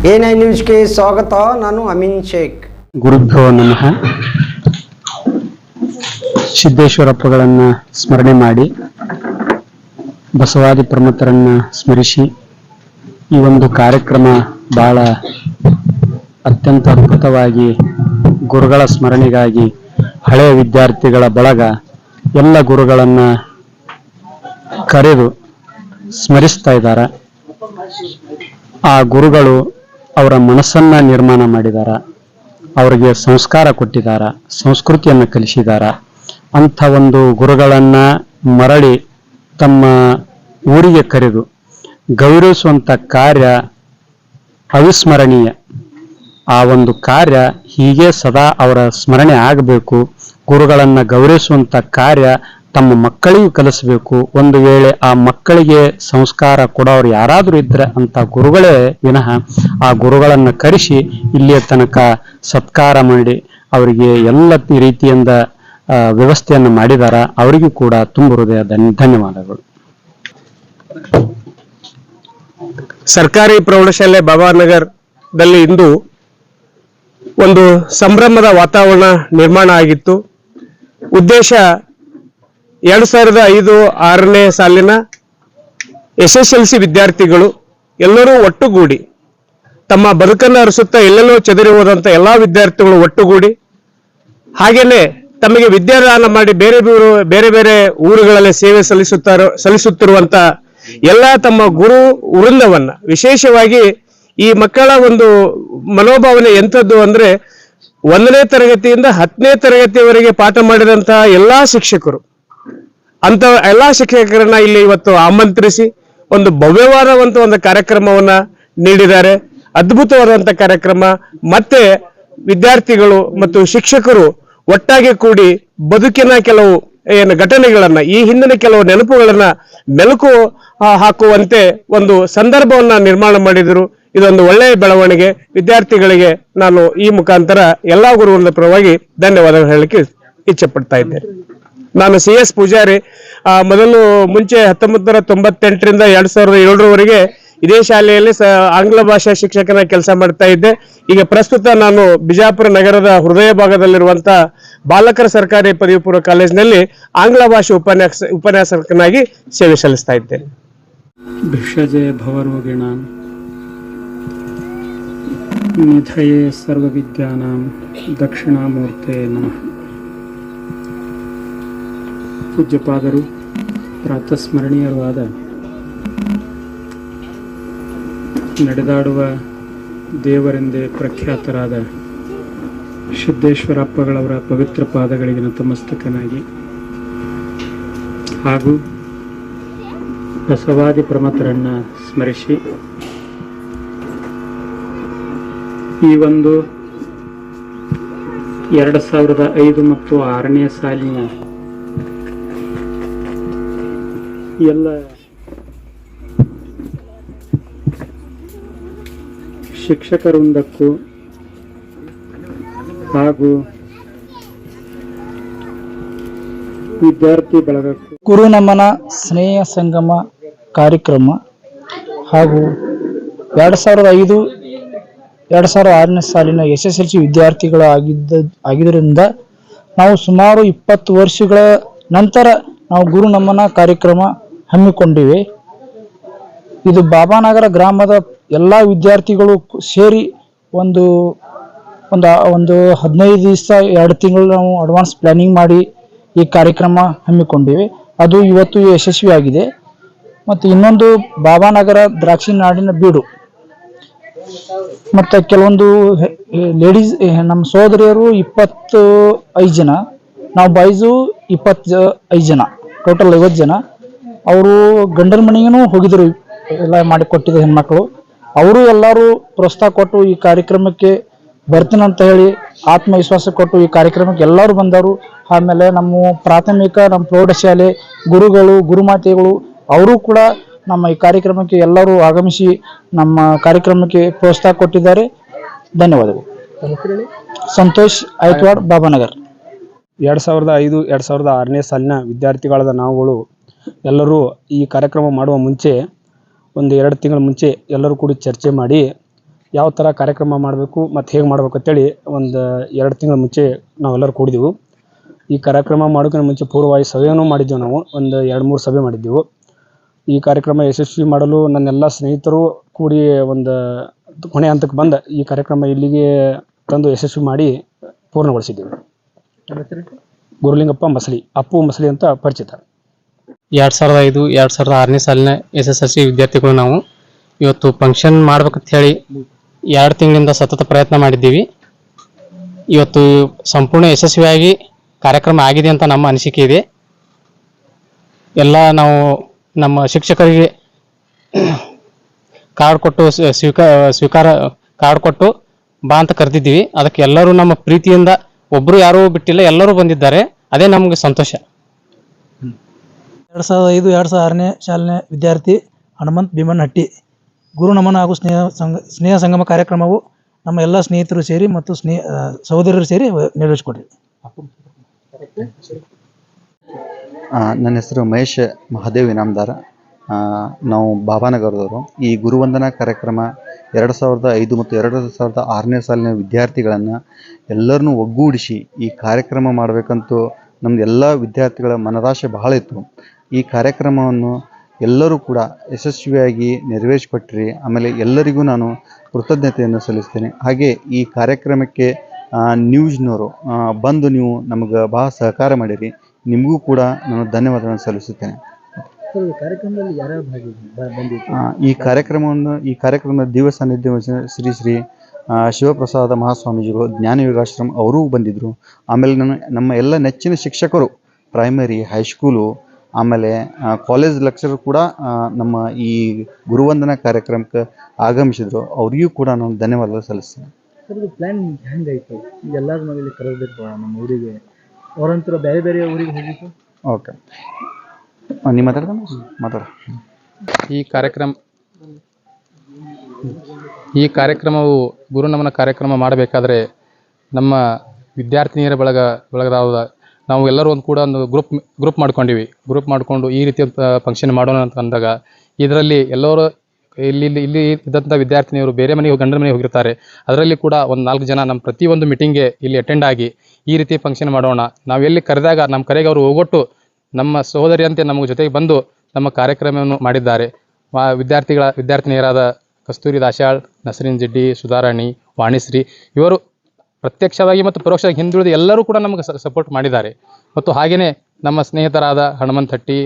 A9 ನ್ಯೂಸ್ಗೆ ಸ್ವಾಗತ. ನಾನು ಅಮೀನ್ ಶೇಖ್. ಗುರುಭ್ಯೋ ನಮಃ. ಸಿದ್ದೇಶ್ವರಪ್ಪಗಳನ್ನು ಸ್ಮರಣೆ ಮಾಡಿ ಬಸವಾದಿ ಪ್ರಮುಖರನ್ನ ಸ್ಮರಿಸಿ ಈ ಒಂದು ಕಾರ್ಯಕ್ರಮ ಬಹಳ ಅತ್ಯಂತ ಅದ್ಭುತವಾಗಿ ಗುರುಗಳ ಸ್ಮರಣೆಗಾಗಿ ಹಳೆಯ ವಿದ್ಯಾರ್ಥಿಗಳ ಬಳಗ ಎಲ್ಲ ಗುರುಗಳನ್ನ ಕರೆದು ಸ್ಮರಿಸ್ತಾ ಇದ್ದಾರೆ. ಆ ಗುರುಗಳು ಅವರ ಮನಸ್ಸನ್ನ ನಿರ್ಮಾಣ ಮಾಡಿದಾರ, ಅವರಿಗೆ ಸಂಸ್ಕಾರ ಕೊಟ್ಟಿದಾರ, ಸಂಸ್ಕೃತಿಯನ್ನು ಕಲಿಸಿದಾರ. ಅಂಥ ಒಂದು ಗುರುಗಳನ್ನ ಮರಳಿ ತಮ್ಮ ಊರಿಗೆ ಕರೆದು ಗೌರವಿಸುವಂಥ ಕಾರ್ಯ ಅವಿಸ್ಮರಣೀಯ. ಆ ಒಂದು ಕಾರ್ಯ ಹೀಗೆ ಸದಾ ಅವರ ಸ್ಮರಣೆ ಆಗಬೇಕು. ಗುರುಗಳನ್ನ ಗೌರವಿಸುವಂಥ ಕಾರ್ಯ ತಮ್ಮ ಮಕ್ಕಳಿಗೂ ಕಲಿಸಬೇಕು. ಒಂದು ವೇಳೆ ಆ ಮಕ್ಕಳಿಗೆ ಸಂಸ್ಕಾರ ಕೊಡೋರು ಯಾರಾದರೂ ಇದ್ರೆ ಅಂತ ಗುರುಗಳೇ ವಿನಃ ಆ ಗುರುಗಳನ್ನು ಕರೆಸಿ ಇಲ್ಲಿಯ ತನಕ ಸತ್ಕಾರ ಮಾಡಿ ಅವರಿಗೆ ಎಲ್ಲ ರೀತಿಯಿಂದ ವ್ಯವಸ್ಥೆಯನ್ನು ಮಾಡಿದಾರ. ಅವರಿಗೂ ಕೂಡ ತುಂಬ ಹೃದಯದ ಧನ್ಯವಾದಗಳು. ಸರ್ಕಾರಿ ಪ್ರೌಢಶಾಲೆ ಬಾಬಾನಗರದಲ್ಲಿ ಇಂದು ಒಂದು ಸಂಭ್ರಮದ ವಾತಾವರಣ ನಿರ್ಮಾಣ ಆಗಿತ್ತು. ಉದ್ದೇಶ 2005-6ನೇ ಸಾಲಿನ SSLC ವಿದ್ಯಾರ್ಥಿಗಳು ಎಲ್ಲರೂ ಒಟ್ಟುಗೂಡಿ ತಮ್ಮ ಬದುಕನ್ನು ಅರಸುತ್ತಾ ಎಲ್ಲೆಲ್ಲೋ ಚದುರಿ ಹೋದಂಥ ಎಲ್ಲ ವಿದ್ಯಾರ್ಥಿಗಳು ಒಟ್ಟುಗೂಡಿ ಹಾಗೇನೆ ತಮಗೆ ವಿದ್ಯಾದಾನ ಮಾಡಿ ಬೇರೆ ಬೇರೆ ಊರುಗಳಲ್ಲಿ ಸೇವೆ ಸಲ್ಲಿಸುತ್ತಿರುವಂತ ಎಲ್ಲ ತಮ್ಮ ಗುರು ವೃಂದವನ್ನ, ವಿಶೇಷವಾಗಿ ಈ ಮಕ್ಕಳ ಒಂದು ಮನೋಭಾವನೆ ಎಂಥದ್ದು ಅಂದ್ರೆ 1ನೇ ತರಗತಿಯಿಂದ 10ನೇ ತರಗತಿಯವರೆಗೆ ಪಾಠ ಮಾಡಿದಂತಹ ಎಲ್ಲಾ ಶಿಕ್ಷಕರು ಅಂತ ಎಲ್ಲಾ ಶಿಕ್ಷಕರನ್ನ ಇಲ್ಲಿ ಇವತ್ತು ಆಮಂತ್ರಿಸಿ ಒಂದು ಭವ್ಯವಾದಂತ ಒಂದು ಕಾರ್ಯಕ್ರಮವನ್ನ ನೀಡಿದ್ದಾರೆ. ಅದ್ಭುತವಾದಂತ ಕಾರ್ಯಕ್ರಮ. ಮತ್ತೆ ವಿದ್ಯಾರ್ಥಿಗಳು ಮತ್ತು ಶಿಕ್ಷಕರು ಒಟ್ಟಾಗಿ ಕೂಡಿ ಬದುಕಿನ ಕೆಲವು ಘಟನೆಗಳನ್ನ, ಈ ಹಿಂದಿನ ಕೆಲವು ನೆನಪುಗಳನ್ನ ಮೆಲುಕು ಹಾಕುವಂತೆ ಒಂದು ಸಂದರ್ಭವನ್ನ ನಿರ್ಮಾಣ ಮಾಡಿದರು. ಇದೊಂದು ಒಳ್ಳೆಯ ಬೆಳವಣಿಗೆ. ವಿದ್ಯಾರ್ಥಿಗಳಿಗೆ ನಾನು ಈ ಮುಖಾಂತರ ಎಲ್ಲಾ ಗುರುಗಳ ಪರವಾಗಿ ಧನ್ಯವಾದಗಳು ಹೇಳಲಿಕ್ಕೆ ಇಚ್ಛೆ ಪಡ್ತಾ ಇದ್ದೇನೆ. ನಾನು CS ಪೂಜಾರಿ. ಮುಂಚೆ 1998ರಿಂದ 2007ರವರೆಗೆ ಇದೇ ಶಾಲೆಯಲ್ಲಿ ಆಂಗ್ಲ ಭಾಷಾ ಶಿಕ್ಷಕನ ಕೆಲಸ ಮಾಡ್ತಾ ಇದ್ದೆ. ಈಗ ಪ್ರಸ್ತುತ ನಾನು ಬಿಜಾಪುರ ನಗರದ ಹೃದಯ ಭಾಗದಲ್ಲಿರುವಂತಹ ಬಾಲಕರ ಸರ್ಕಾರಿ ಪದವಿ ಪೂರ್ವ ಕಾಲೇಜಿನಲ್ಲಿ ಆಂಗ್ಲ ಭಾಷೆ ಉಪನ್ಯಾಸಕನಾಗಿ ಸೇವೆ ಸಲ್ಲಿಸ್ತಾ ಇದ್ದೇನೆ. ಭಿಷಜೆ ಭವರೋಗಿಣಾಂ ನಿಧಯೇ ಸರ್ವವಿದ್ಯಾನಾಂ ದಕ್ಷಿಣಾಮೂರ್ತೆ ನಮಃ. ಪೂಜ್ಯಪಾದರು ಪ್ರಾತಸ್ಮರಣೀಯರೂ ಆದ ನಡೆದಾಡುವ ದೇವರೆಂದೇ ಪ್ರಖ್ಯಾತರಾದ ಸಿದ್ದೇಶ್ವರಪ್ಪಗಳವರ ಪವಿತ್ರ ಪಾದಗಳಿಗೆ ನತಮಸ್ತಕನಾಗಿ ಹಾಗೂ ಬಸವಾದಿ ಪ್ರಮುಖರನ್ನ ಸ್ಮರಿಸಿ ಈ ಒಂದು 2005 ಮತ್ತು 6ನೇ ಸಾಲಿನ ಎಲ್ಲ ಶಿಕ್ಷಕರೊಂದಕ್ಕೂ ಹಾಗೂ ವಿದ್ಯಾರ್ಥಿ ಬಳಗಕ್ಕೂ ಗುರು ನಮನ ಸ್ನೇಹ ಸಂಗಮ ಕಾರ್ಯಕ್ರಮ ಹಾಗೂ 2005-2006ನೇ ಸಾಲಿನ SSLC ವಿದ್ಯಾರ್ಥಿಗಳು ಆಗಿದ್ದರಿಂದ ನಾವು ಸುಮಾರು 20 ವರ್ಷಗಳ ನಂತರ ನಾವು ಗುರು ನಮನ ಕಾರ್ಯಕ್ರಮ ಹಮ್ಮಿಕೊಂಡಿವೆ. ಇದು ಬಾಬಾನಗರ ಗ್ರಾಮದ ಎಲ್ಲ ವಿದ್ಯಾರ್ಥಿಗಳು ಸೇರಿ ಒಂದು 15 ದಿವಸ 2 ತಿಂಗಳು ನಾವು ಅಡ್ವಾನ್ಸ್ ಪ್ಲಾನಿಂಗ್ ಮಾಡಿ ಈ ಕಾರ್ಯಕ್ರಮ ಹಮ್ಮಿಕೊಂಡಿವೆ. ಅದು ಇವತ್ತು ಯಶಸ್ವಿಯಾಗಿದೆ. ಮತ್ತು ಇನ್ನೊಂದು ಬಾಬಾನಗರ ದ್ರಾಕ್ಷಿ ನಾಡಿನ ಬೀಡು ಮತ್ತು ಕೆಲವೊಂದು ಲೇಡೀಸ್ ನಮ್ಮ ಸಹೋದರಿಯರು 25 ಜನ, ನಾವು ಬಾಯ್ಸು 25 ಜನ, ಟೋಟಲ್ 50 ಜನ. ಅವರು ಗಂಡನ ಮನೆಗೂ ಹೋಗಿದ್ರು, ಎಲ್ಲ ಮಾಡಿಕೊಟ್ಟಿದ್ದ ಹೆಣ್ಮಕ್ಳು. ಅವರು ಎಲ್ಲರೂ ಪ್ರೋತ್ಸಾಹ ಕೊಟ್ಟು ಈ ಕಾರ್ಯಕ್ರಮಕ್ಕೆ ಬರ್ತೀನಂತ ಹೇಳಿ ಆತ್ಮವಿಶ್ವಾಸ ಕೊಟ್ಟು ಈ ಕಾರ್ಯಕ್ರಮಕ್ಕೆ ಎಲ್ಲರೂ ಬಂದರು. ಆಮೇಲೆ ನಮ್ಮ ಪ್ರಾಥಮಿಕ, ನಮ್ಮ ಪ್ರೌಢಶಾಲೆ ಗುರುಗಳು, ಗುರುಮಾತೆಗಳು ಅವರು ಕೂಡ ನಮ್ಮ ಈ ಕಾರ್ಯಕ್ರಮಕ್ಕೆ ಎಲ್ಲರೂ ಆಗಮಿಸಿ ನಮ್ಮ ಕಾರ್ಯಕ್ರಮಕ್ಕೆ ಪ್ರೋತ್ಸಾಹ ಕೊಟ್ಟಿದ್ದಾರೆ. ಧನ್ಯವಾದಗಳು. ಸಂತೋಷ್ ಐತ್ವಾಡ್, ಬಾಬಾನಗರ್. 2005-2006ನೇ ಸಾಲಿನ ವಿದ್ಯಾರ್ಥಿಗಳಾದ ನಾವುಗಳು ಎಲ್ಲರೂ ಈ ಕಾರ್ಯಕ್ರಮ ಮಾಡುವ ಮುಂಚೆ 1-2 ತಿಂಗಳ ಮುಂಚೆ ಎಲ್ಲರೂ ಕೂಡಿ ಚರ್ಚೆ ಮಾಡಿ ಯಾವ ಥರ ಕಾರ್ಯಕ್ರಮ ಮಾಡಬೇಕು ಮತ್ತು ಹೇಗೆ ಮಾಡಬೇಕು ಅಂತೇಳಿ ಒಂದು 2 ತಿಂಗಳ ಮುಂಚೆ ನಾವೆಲ್ಲರೂ ಕೂಡಿದೆವು. ಈ ಕಾರ್ಯಕ್ರಮ ಮಾಡೋಕ್ಕಿಂತ ಮುಂಚೆ ಪೂರ್ವವಾಗಿ ಸಭೆಯನ್ನು ಮಾಡಿದ್ದೆವು. ನಾವು ಒಂದು 2-3 ಸಭೆ ಮಾಡಿದ್ದೆವು. ಈ ಕಾರ್ಯಕ್ರಮ ಯಶಸ್ವಿ ಮಾಡಲು ನನ್ನೆಲ್ಲ ಸ್ನೇಹಿತರು ಕೂಡಿ ಒಂದು ಕೊನೆ ಹಂತಕ್ಕೆ ಬಂದ ಈ ಕಾರ್ಯಕ್ರಮ ಇಲ್ಲಿಗೆ ತಂದು ಯಶಸ್ವಿ ಮಾಡಿ ಪೂರ್ಣಗೊಳಿಸಿದ್ದೆವು. ಗುರುಲಿಂಗಪ್ಪ ಮಸಳಿ, ಅಪ್ಪು ಮಸಳಿ ಅಂತ ಪರಿಚಿತ. 2005-2006ನೇ ಸಾಲಿನ SSLC ವಿದ್ಯಾರ್ಥಿಗಳು ನಾವು ಇವತ್ತು ಫಂಕ್ಷನ್ ಮಾಡ್ಬೇಕಂತ ಹೇಳಿ 2 ತಿಂಗಳಿಂದ ಸತತ ಪ್ರಯತ್ನ ಮಾಡಿದ್ದೀವಿ. ಇವತ್ತು ಸಂಪೂರ್ಣ ಯಶಸ್ವಿಯಾಗಿ ಕಾರ್ಯಕ್ರಮ ಆಗಿದೆ ಅಂತ ನಮ್ಮ ಅನಿಸಿಕೆ ಇದೆ. ಎಲ್ಲ ನಾವು ನಮ್ಮ ಶಿಕ್ಷಕರಿಗೆ ಕಾರ್ಡ್ ಕೊಟ್ಟು ಸ್ವೀಕಾರ ಕಾರ್ಡ್ ಕೊಟ್ಟು ಬಾ ಅಂತ ಕರೆದಿದ್ದೀವಿ. ಅದಕ್ಕೆ ಎಲ್ಲರೂ ನಮ್ಮ ಪ್ರೀತಿಯಿಂದ ಒಬ್ಬರು ಯಾರೂ ಬಿಟ್ಟಿಲ್ಲ, ಎಲ್ಲರೂ ಬಂದಿದ್ದಾರೆ. ಅದೇ ನಮಗೆ ಸಂತೋಷ. 2005-2006ನೇ ಶಾಲಿನ ವಿದ್ಯಾರ್ಥಿ ಹನುಮಂತ್ ಭೀಮನಹಟ್ಟಿ. ಗುರು ನಮನ ಹಾಗೂ ಸ್ನೇಹ ಸಂಗಮ ಕಾರ್ಯಕ್ರಮವು ನಮ್ಮ ಎಲ್ಲ ಸ್ನೇಹಿತರು ಸೇರಿ ಮತ್ತು ಸಹೋದರರು ಸೇರಿ ನೆರವೇರಿಸಿಕೊಡ್ರಿ. ನನ್ನ ಹೆಸರು ಮಹೇಶ್ ಮಹಾದೇವ್ ಇನಾಮದಾರ. ನಾವು ಬಾಬಾನಗರದವರು. ಈ ಗುರುವಂದನಾ ಕಾರ್ಯಕ್ರಮ 2005 ಮತ್ತು 2006ನೇ ಸಾಲಿನ ವಿದ್ಯಾರ್ಥಿಗಳನ್ನು ಎಲ್ಲರನ್ನೂ ಒಗ್ಗೂಡಿಸಿ ಈ ಕಾರ್ಯಕ್ರಮ ಮಾಡಬೇಕಂತೂ ನಮ್ದು ಎಲ್ಲ ವಿದ್ಯಾರ್ಥಿಗಳ ಮನದಾಶೆ ಬಹಳ ಇತ್ತು. ಈ ಕಾರ್ಯಕ್ರಮವನ್ನು ಎಲ್ಲರೂ ಕೂಡ ಯಶಸ್ವಿಯಾಗಿ ನೆರವೇರಿಸಿಕೊಟ್ರಿ. ಆಮೇಲೆ ಎಲ್ಲರಿಗೂ ನಾನು ಕೃತಜ್ಞತೆಯನ್ನು ಸಲ್ಲಿಸ್ತೇನೆ. ಹಾಗೆ ಈ ಕಾರ್ಯಕ್ರಮಕ್ಕೆ ನ್ಯೂಸ್ನವರು ಬಂದು ನೀವು ನಮಗೆ ಭಾಳ ಸಹಕಾರ ಮಾಡಿರಿ. ನಿಮಗೂ ಕೂಡ ನಾನು ಧನ್ಯವಾದಗಳನ್ನು ಸಲ್ಲಿಸುತ್ತೇನೆ. ಈ ಕಾರ್ಯಕ್ರಮದ ದಿವ್ಯ ಸಾನ್ನಿಧ್ಯ ಶ್ರೀ ಶಿವಪ್ರಸಾದ ಮಹಾಸ್ವಾಮೀಜಿಗಳು, ಜ್ಞಾನ ಯೋಗಾಶ್ರಮ ಅವರೂ ಬಂದಿದ್ದರು. ಆಮೇಲೆ ನಮ್ಮ ಎಲ್ಲ ನೆಚ್ಚಿನ ಶಿಕ್ಷಕರು, ಪ್ರೈಮರಿ, ಹೈಸ್ಕೂಲು, ಆಮೇಲೆ ಕಾಲೇಜ್ ಲೆಕ್ಚರರ್ ಕೂಡ ನಮ್ಮ ಈ ಗುರುವಂದನಾ ಕಾರ್ಯಕ್ರಮಕ್ಕೆ ಆಗಮಿಸಿದರು. ಅವರಿಗೂ ಕೂಡ ನಾನು ಧನ್ಯವಾದ ಸಲ್ಲಿಸ್ತೇನೆ. ಪ್ಲಾನ್ ಹೆಂಗಾಯ್ತು? ಎಲ್ಲರೂ ನಾವಿಲ್ಲಿ ಕರೆದಿರ್ತೀವಿ ನಮ್ಮ ಊರಿಗೆ, ಅವರಂತರ ಬೇರೆ ಬೇರೆ ಊರಿಗೆ ಹೋಗಿತ್ತು. ಓಕೆ, ನೀವು ಮಾತಾಡ. ಈ ಕಾರ್ಯಕ್ರಮವು ಗುರುನಮನ ಕಾರ್ಯಕ್ರಮ ಮಾಡಬೇಕಾದ್ರೆ ನಮ್ಮ ವಿದ್ಯಾರ್ಥಿನಿಯರ ಬಳಗದ ನಾವು ಎಲ್ಲರೂ ಒಂದು ಗ್ರೂಪ್ ಮಾಡ್ಕೊಂಡಿವಿ. ಗ್ರೂಪ್ ಮಾಡಿಕೊಂಡು ಈ ರೀತಿಯ ಫಂಕ್ಷನ್ ಮಾಡೋಣ ಅಂತ ಅಂದಾಗ ಇದರಲ್ಲಿ ಎಲ್ಲರೂ ಇಲ್ಲಿ ಇದ್ದಂಥ ವಿದ್ಯಾರ್ಥಿನಿಯರು ಬೇರೆ ಮನೆಗೆ ಗಂಡನ ಮನೆಗೆ ಹೋಗಿರ್ತಾರೆ. ಅದರಲ್ಲಿ ಕೂಡ ಒಂದು 4 ಜನ ನಮ್ಮ ಪ್ರತಿಯೊಂದು ಮೀಟಿಂಗ್ಗೆ ಇಲ್ಲಿ ಅಟೆಂಡ್ ಆಗಿ ಈ ರೀತಿ ಫಂಕ್ಷನ್ ಮಾಡೋಣ, ನಾವು ಎಲ್ಲಿ ಕರೆದಾಗ ನಮ್ಮ ಕರೆಗೆ ಅವರು ಹೋಗೊಟ್ಟು ನಮ್ಮ ಸಹೋದರಿಯಂತೆ ನಮ್ಮ ಜೊತೆಗೆ ಬಂದು ನಮ್ಮ ಕಾರ್ಯಕ್ರಮವನ್ನು ಮಾಡಿದ್ದಾರೆ. ವಿದ್ಯಾರ್ಥಿನಿಯರಾದ ಕಸ್ತೂರಿ ದಾಶಾಳ್, ನಸರೀನ್ ಜಿಡ್ಡಿ, ಸುಧಾರಾಣಿ, ವಾಣಿಶ್ರೀ ಇವರು ಪ್ರತ್ಯಕ್ಷವಾಗಿ ಮತ್ತು ಪರೋಕ್ಷವಾಗಿ ಹಿಂದುಳಿದ ಎಲ್ಲರೂ ಕೂಡ ನಮಗೆ ಸಪೋರ್ಟ್ ಮಾಡಿದ್ದಾರೆ. ಮತ್ತು ಹಾಗೆಯೇ ನಮ್ಮ ಸ್ನೇಹಿತರಾದ ಹನುಮಂತ್ ಹಟ್ಟಿ,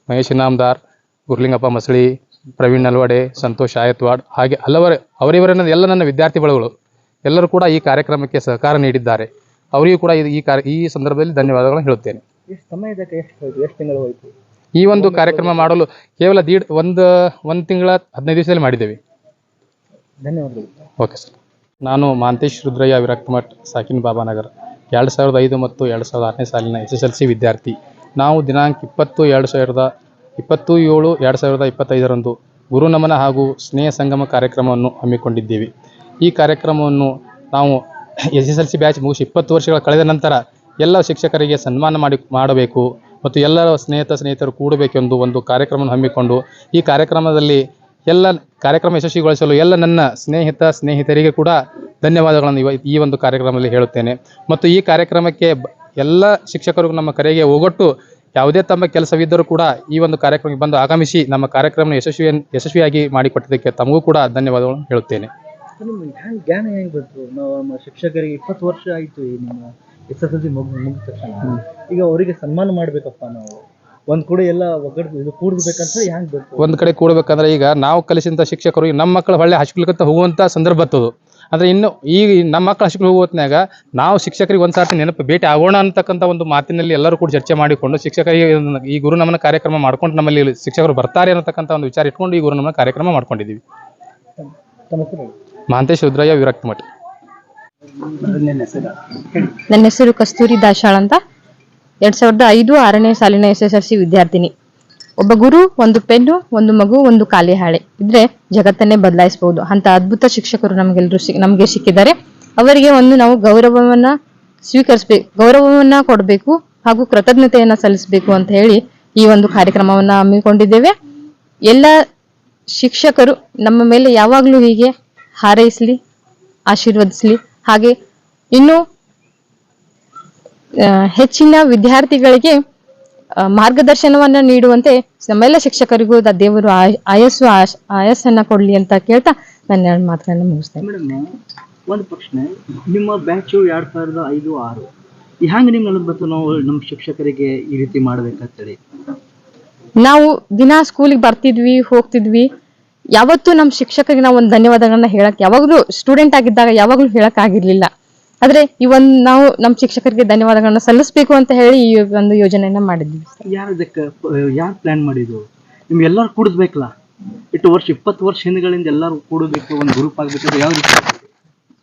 ಮಹೇಶ್ ಇನಾಮದಾರ್, ಗುರುಲಿಂಗಪ್ಪ ಮಸಳಿ, ಪ್ರವೀಣ್ ನಲ್ವಡೆ, ಸಂತೋಷ್ ಆಯತ್ವಾಡ್, ಹಾಗೆ ಅವರಿವರನ್ನ ಎಲ್ಲ ನನ್ನ ವಿದ್ಯಾರ್ಥಿ ಬಳಗಳು ಎಲ್ಲರೂ ಕೂಡ ಈ ಕಾರ್ಯಕ್ರಮಕ್ಕೆ ಸಹಕಾರ ನೀಡಿದ್ದಾರೆ. ಅವರಿಗೂ ಕೂಡ ಈ ಸಂದರ್ಭದಲ್ಲಿ ಧನ್ಯವಾದಗಳನ್ನು ಹೇಳುತ್ತೇನೆ. ಎಷ್ಟು ಸಮಯದಕ್ಕೆ ಎಷ್ಟು ತಿಂಗಳು ಹೋಯಿತು? ಈ ಒಂದು ಕಾರ್ಯಕ್ರಮ ಮಾಡಲು ಕೇವಲ ಒಂದು ತಿಂಗಳ 15 ದಿವಸದಲ್ಲಿ ಮಾಡಿದ್ದೇವೆ. ಧನ್ಯವಾದಗಳು. Okay sir. ನಾನು ಮಾಂತೇಶ್ ರುದ್ರಯ್ಯ ವಿರಕ್ತಮಠ್, ಸಾಕಿನ್ ಬಾಬಾನಗರ್, 2005 ಮತ್ತು 2006ನೇ ಸಾಲಿನ SSLC ವಿದ್ಯಾರ್ಥಿ. ನಾವು ದಿನಾಂಕ 20/7/2025 ಗುರುನಮನ ಹಾಗೂ ಸ್ನೇಹ ಸಂಗಮ ಕಾರ್ಯಕ್ರಮವನ್ನು ಹಮ್ಮಿಕೊಂಡಿದ್ದೇವೆ. ಈ ಕಾರ್ಯಕ್ರಮವನ್ನು ನಾವು SSLC ಬ್ಯಾಚ್ ಮುಗಿಸಿ 20 ವರ್ಷಗಳ ಕಳೆದ ನಂತರ ಎಲ್ಲ ಶಿಕ್ಷಕರಿಗೆ ಸನ್ಮಾನ ಮಾಡಬೇಕು ಮತ್ತು ಎಲ್ಲ ಸ್ನೇಹಿತರು ಕೂಡಬೇಕೆಂದು ಒಂದು ಕಾರ್ಯಕ್ರಮವನ್ನು ಹಮ್ಮಿಕೊಂಡು ಈ ಕಾರ್ಯಕ್ರಮದಲ್ಲಿ ಎಲ್ಲ ಕಾರ್ಯಕ್ರಮ ಯಶಸ್ವಿಗೊಳಿಸಲು ಎಲ್ಲ ನನ್ನ ಸ್ನೇಹಿತರಿಗೆ ಕೂಡ ಧನ್ಯವಾದಗಳನ್ನು ಈ ಒಂದು ಕಾರ್ಯಕ್ರಮದಲ್ಲಿ ಹೇಳುತ್ತೇನೆ. ಮತ್ತು ಈ ಕಾರ್ಯಕ್ರಮಕ್ಕೆ ಎಲ್ಲ ಶಿಕ್ಷಕರು ನಮ್ಮ ಕರೆಗೆ ಹೋಗೊಟ್ಟು ಯಾವುದೇ ತಮ್ಮ ಕೆಲಸವಿದ್ದರೂ ಕೂಡ ಈ ಒಂದು ಕಾರ್ಯಕ್ರಮಕ್ಕೆ ಬಂದು ಆಗಮಿಸಿ ನಮ್ಮ ಕಾರ್ಯಕ್ರಮ ಯಶಸ್ವಿಯಾಗಿ ಮಾಡಿಕೊಟ್ಟಿದ್ದಕ್ಕೆ ತಮಗೂ ಕೂಡ ಧನ್ಯವಾದಗಳನ್ನು ಹೇಳುತ್ತೇನೆ. ಜ್ಞಾನ ಹೆಂಗೆ ಬಂತು? ನಾವು ನಮ್ಮ ಶಿಕ್ಷಕರಿಗೆ 20 ವರ್ಷ ಆಯಿತು ನಿಮ್ಮ SSLC ಮುಗಿದ ತಕ್ಷಣ. ಈಗ ಅವರಿಗೆ ಸನ್ಮಾನ ಮಾಡಬೇಕಪ್ಪ, ನಾವು ಒಂದು ಕಡೆ ಎಲ್ಲ ಕೂಡಬೇಕಂತ ಹೆಂಗೆ ಬೇಕು? ಒಂದು ಕಡೆ ಕೂಡಬೇಕಂದ್ರೆ ಈಗ ನಾವು ಕಲಿಸಿದಂಥ ಶಿಕ್ಷಕರು ನಮ್ಮ ಮಕ್ಕಳು ಹೊಳ್ಳೆ ಹೈಸ್ಕೂಲ್ಗಂತ ಹೋಗುವಂಥ ಸಂದರ್ಭ ಬರ್ತದೆ. ಅಂದರೆ ಇನ್ನು ಈಗ ನಮ್ಮ ಮಕ್ಕಳು ಹೈಸ್ಕೂಲ್ ಹೋಗುವತ್ನಾಗ ನಾವು ಶಿಕ್ಷಕರಿಗೆ ಒಂದು ಸಾರ್ತಿ ಭೇಟಿ ಆಗೋಣ ಅಂತಕ್ಕಂಥ ಒಂದು ಮಾತಿನಲ್ಲಿ ಎಲ್ಲರೂ ಕೂಡ ಚರ್ಚೆ ಮಾಡಿಕೊಂಡು ಶಿಕ್ಷಕರಿಗೆ ಈ ಗುರುನಮನ ಕಾರ್ಯಕ್ರಮ ಮಾಡ್ಕೊಂಡು ನಮ್ಮಲ್ಲಿ ಶಿಕ್ಷಕರು ಬರ್ತಾರೆ ಅನ್ನತಕ್ಕಂಥ ಒಂದು ವಿಚಾರ ಇಟ್ಕೊಂಡು ಈ ಗುರುನಮನ ಕಾರ್ಯಕ್ರಮ ಮಾಡ್ಕೊಂಡಿದ್ದೀವಿ. ಮಾಂತೇಶ್ ರುದ್ರಯ್ಯ ವಿರಕ್ತಮಠ್. ನನ್ನ ಹೆಸರು ಕಸ್ತೂರಿ ದಾಶಾಳ್ ಅಂತ. 2005-6ನೇ ಸಾಲಿನ SSLC ವಿದ್ಯಾರ್ಥಿನಿ. ಒಬ್ಬ ಗುರು, ಒಂದು ಪೆನ್ನು, ಒಂದು ಮಗು, ಒಂದು ಖಾಲಿ ಹಾಳೆ ಇದ್ರೆ ಜಗತ್ತನ್ನೇ ಬದಲಾಯಿಸಬಹುದು ಅಂತ ಅದ್ಭುತ ಶಿಕ್ಷಕರು ನಮಗೆ ಸಿಕ್ಕಿದ್ದಾರೆ. ಅವರಿಗೆ ನಾವು ಗೌರವವನ್ನ ಕೊಡಬೇಕು ಹಾಗೂ ಕೃತಜ್ಞತೆಯನ್ನ ಸಲ್ಲಿಸಬೇಕು ಅಂತ ಹೇಳಿ ಈ ಒಂದು ಕಾರ್ಯಕ್ರಮವನ್ನ ಹಮ್ಮಿಕೊಂಡಿದ್ದೇವೆ. ಎಲ್ಲ ಶಿಕ್ಷಕರು ನಮ್ಮ ಮೇಲೆ ಯಾವಾಗ್ಲೂ ಹೀಗೆ ಹಾರೈಸಲಿ, ಆಶೀರ್ವದಿಸಲಿ. ಹಾಗೆ ಇನ್ನು ಹೆಚ್ಚಿನ ವಿದ್ಯಾರ್ಥಿಗಳಿಗೆ ಮಾರ್ಗದರ್ಶನವನ್ನ ನೀಡುವಂತೆ ನಮ್ಮೆಲ್ಲ ಶಿಕ್ಷಕರಿಗೂ ದೇವರು ಆಯಸ್ಸನ್ನ ಕೊಡ್ಲಿ ಅಂತ ಕೇಳ್ತಾ ನನ್ನ 2 ಮಾತುಗಳನ್ನ ಮುಗಿಸ್ತೇನೆ. ಮೇಡಮ್, ಒಂದು ಪ್ರಶ್ನೆ. ನಿಮ್ಮ ಬ್ಯಾಚು 2005-6 ಹ್ಯಾಂಗ ನಿಮ್ಗೆ ಅನ್ಬತ್ತು ನಾವು ನಮ್ಮ ಶಿಕ್ಷಕರಿಗೆ ಈ ರೀತಿ ಮಾಡ್ಬೇಕಂತೇಳಿ? ನಾವು ದಿನ ಸ್ಕೂಲಿಗೆ ಬರ್ತಿದ್ವಿ, ಹೋಗ್ತಿದ್ವಿ. ಯಾವತ್ತೂ ನಮ್ಮ ಶಿಕ್ಷಕರಿಗೆ ನಾವು ಒಂದು ಧನ್ಯವಾದಗಳನ್ನ ಹೇಳಕ್ ಯಾವಾಗ್ಲೂ ಸ್ಟೂಡೆಂಟ್ ಆಗಿದ್ದಾಗ ಯಾವಾಗ್ಲೂ ಹೇಳಕ್ ಆಗಿರ್ಲಿಲ್ಲ. ಆದ್ರೆ ನಾವು ನಮ್ಮ ಶಿಕ್ಷಕರಿಗೆ ಧನ್ಯವಾದಗಳನ್ನ ಸಲ್ಲಿಸಬೇಕು ಅಂತ ಹೇಳಿ ಈ ಒಂದು ಯೋಜನೆಯನ್ನ ಮಾಡಿದ್ವಿ. ಯಾರು ಪ್ಲಾನ್ ಮಾಡಿದ್ರು? ನಿಮ್ಗೆ ಎಲ್ಲರೂ ಕೂಡಿಸ್ಬೇಕಲ್ಲ, 20 ವರ್ಷ ಹಿಂದಗಳಿಂದ ಎಲ್ಲರೂ ಕೂಡಬೇಕು, ಒಂದು ಗ್ರೂಪ್ ಆಗ್ಬೇಕು. ಯಾವ ರೀತಿ?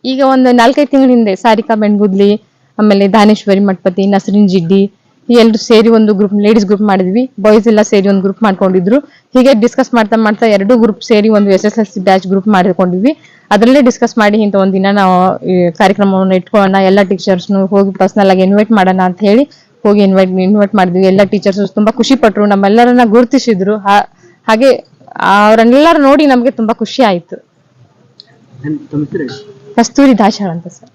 ಈಗ ಒಂದು 4-5 ತಿಂಗಳ ಹಿಂದೆ ಸಾರಿಕಾ ಬೆಣ್ಗುದ್ಲಿ, ಆಮೇಲೆ ದಾನೇಶ್ವರಿ ಮಠಪತಿ, ನಸರಿನ್ ಜಿಡ್ಡಿ ಎಲ್ಲರೂ ಸೇರಿ ಒಂದು ಗ್ರೂಪ್, ಲೇಡೀಸ್ ಗ್ರೂಪ್ ಮಾಡಿದ್ವಿ. ಬಾಯ್ಸ್ ಎಲ್ಲ ಸೇರಿ ಒಂದು ಗ್ರೂಪ್ ಮಾಡ್ಕೊಂಡಿದ್ರು. ಹೀಗೆ ಡಿಸ್ಕಸ್ ಮಾಡ್ತಾ 2 ಗ್ರೂಪ್ ಸೇರಿ ಒಂದು SSLC ಬ್ಯಾಚ್ ಗ್ರೂಪ್ ಮಾಡಿಕೊಂಡಿದ್ವಿ. ಅದರಲ್ಲೇ ಡಿಸ್ಕಸ್ ಮಾಡಿ ಇಂಥ ಒಂದಿನ ನಾವು ಈ ಕಾರ್ಯಕ್ರಮವನ್ನು ಇಟ್ಕೊಳ್ಳೋಣ, ಎಲ್ಲ ಟೀಚರ್ಸ್ನು ಹೋಗಿ ಪರ್ಸನಲ್ ಆಗಿ ಇನ್ವೈಟ್ ಮಾಡೋಣ ಅಂತ ಹೇಳಿ ಹೋಗಿ ಇನ್ವೈಟ್ ಮಾಡಿದ್ವಿ. ಎಲ್ಲ ಟೀಚರ್ಸ್ ತುಂಬಾ ಖುಷಿ ಪಟ್ರು, ನಮ್ಮೆಲ್ಲರನ್ನ ಗುರುತಿಸಿದ್ರು. ಹಾಗೆ ಅವರನ್ನೆಲ್ಲರೂ ನೋಡಿ ನಮ್ಗೆ ತುಂಬಾ ಖುಷಿ ಆಯ್ತು. ಕಸ್ತೂರಿ ದಾಶಾಳ್ ಅಂತ ಸರ್.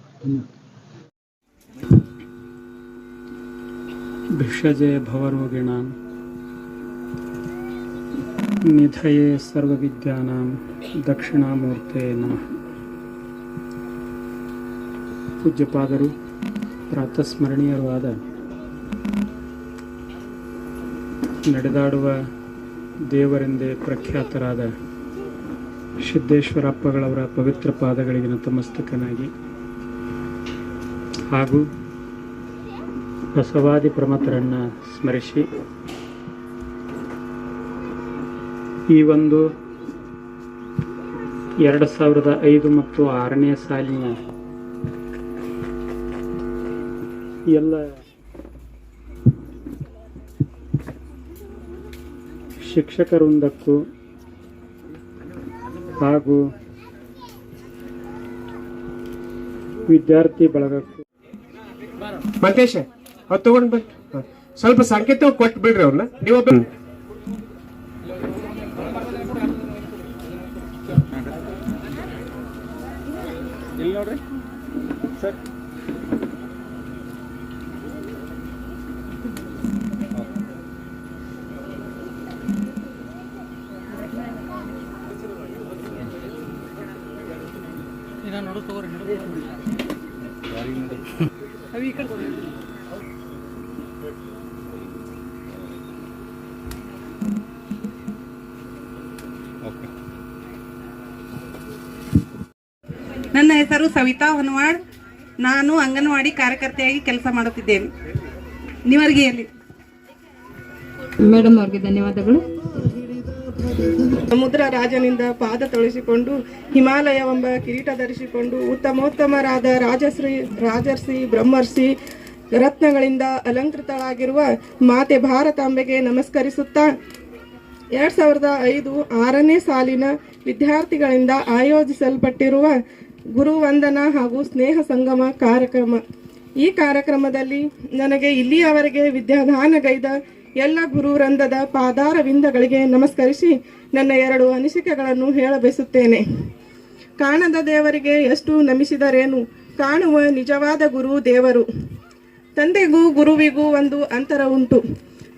ಭಿಷಜೆ ಭವರೋಗಿಣಾಂ ನಿಧಯೇ ಸರ್ವವಿದ್ಯಾನಾಂ ದಕ್ಷಿಣಾಮೂರ್ತೆ ನಮಃ. ಪೂಜ್ಯಪಾದರು, ಪ್ರಾತಸ್ಮರಣೀಯರೂ ಆದ ನಡೆದಾಡುವ ದೇವರೆಂದೇ ಪ್ರಖ್ಯಾತರಾದ ಸಿದ್ದೇಶ್ವರಪ್ಪಗಳವರ ಪವಿತ್ರ ಪಾದಗಳಿಗೆ ನತಮಸ್ತಕನಾಗಿ ಹಾಗೂ ಬಸವಾದಿ ಪ್ರಮಥರನ್ನು ಸ್ಮರಿಸಿ ಈ ಒಂದು 2005 ಮತ್ತು 6ನೇ ಸಾಲಿನ ಎಲ್ಲ ಶಿಕ್ಷಕ ವೃಂದಕ್ಕೂ ಹಾಗೂ ವಿದ್ಯಾರ್ಥಿ ಬಳಗಕ್ಕೂ ಮಂತೇಶ ಅವ್ರು ತಗೊಂಡ್ ಬನ್ನಿ. ಸ್ವಲ್ಪ ಸಂಕೇತ ಕೊಟ್ಟು ಬಿಡ್ರಿ ಅವ್ರನ್ನ. ನೀವು ಇಲ್ಲಿ ನೋಡ್ರಿ ಸರ್. ನೋಡು ತಗೋರಿ. ನನ್ನ ಹೆಸರು ಸವಿತಾ ಹೊನವಾಡ್. ನಾನು ಅಂಗನವಾಡಿ ಕಾರ್ಯಕರ್ತೆಯಾಗಿ ಕೆಲಸ ಮಾಡುತ್ತಿದ್ದೇನೆ. ನಿವರ್ಗಿಯಲ್ಲಿ ಮೇಡಮ್ ಅವರಿಗೆ ಧನ್ಯವಾದಗಳು. ಸಮುದ್ರ ರಾಜನಿಂದ ಪಾದ ತೊಳೆಸಿಕೊಂಡು ಹಿಮಾಲಯವೆಂಬ ಕಿರೀಟ ಧರಿಸಿಕೊಂಡು ಉತ್ತಮೋತ್ತಮರಾದ ರಾಜರ್ಷಿ ಬ್ರಹ್ಮರ್ಷಿ ರತ್ನಗಳಿಂದ ಅಲಂಕೃತಳಾಗಿರುವ ಮಾತೆ ಭಾರತಾಂಬೆಗೆ ನಮಸ್ಕರಿಸುತ್ತಾ 2005 6ನೇ ಸಾಲಿನ ವಿದ್ಯಾರ್ಥಿಗಳಿಂದ ಆಯೋಜಿಸಲ್ಪಟ್ಟಿರುವ ಗುರುವಂದನಾ ಹಾಗೂ ಸ್ನೇಹ ಸಂಗಮ ಕಾರ್ಯಕ್ರಮ. ಈ ಕಾರ್ಯಕ್ರಮದಲ್ಲಿ ನನಗೆ ಇಲ್ಲಿಯವರೆಗೆ ವಿದ್ಯಾದಾನಗೈದ ಎಲ್ಲ ಗುರುವೃಂದದ ಪಾದಾರವಿಂದಗಳಿಗೆ ನಮಸ್ಕರಿಸಿ ನನ್ನ 2 ಅನಿಸಿಕೆಗಳನ್ನು ಹೇಳಬಯಸುತ್ತೇನೆ. ಕಾಣದ ದೇವರಿಗೆ ಎಷ್ಟು ನಮಿಸಿದರೇನು, ಕಾಣುವ ನಿಜವಾದ ಗುರು ದೇವರು. ತಂದೆಗೂ ಗುರುವಿಗೂ ಒಂದು ಅಂತರ ಉಂಟು.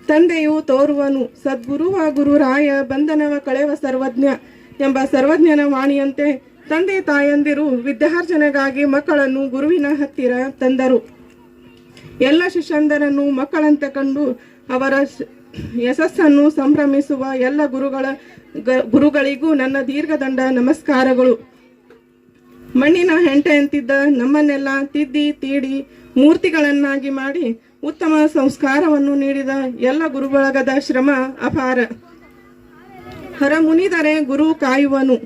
ತಂದೆಯು ತೋರುವನು, ಸದ್ಗುರುವ ಗುರುರಾಯ ಬಂಧನವ ಕಳೆವ ಸರ್ವಜ್ಞ ಎಂಬ ಸರ್ವಜ್ಞನ ವಾಣಿಯಂತೆ ತಂದೆ ತಾಯಂದಿರು ವಿದ್ಯಾರ್ಜನೆಗಾಗಿ ಮಕ್ಕಳನ್ನು ಗುರುವಿನ ಹತ್ತಿರ ತಂದರು. ಎಲ್ಲ ಶಿಷ್ಯಂದರನ್ನು ಮಕ್ಕಳಂತೆ ಕಂಡು ಅವರ ಯಶಸ್ಸನ್ನು ಸಂಭ್ರಮಿಸುವ ಎಲ್ಲ ಗುರುಗಳಿಗೂ ನನ್ನ ದೀರ್ಘದಂಡ ನಮಸ್ಕಾರಗಳು. ಮಣ್ಣಿನ ಹೆಂಟೆಯಂತಿದ್ದ ನಮ್ಮನ್ನೆಲ್ಲ ತಿದ್ದಿ ತೀಡಿ ಮೂರ್ತಿಗಳನ್ನಾಗಿ ಮಾಡಿ ಉತ್ತಮ ಸಂಸ್ಕಾರವನ್ನು ನೀಡಿದ ಎಲ್ಲ ಗುರುಬಳಗದ ಶ್ರಮ ಅಪಾರ. ಹರಮುನಿದರೆ ಗುರು ಕಾಯುವನು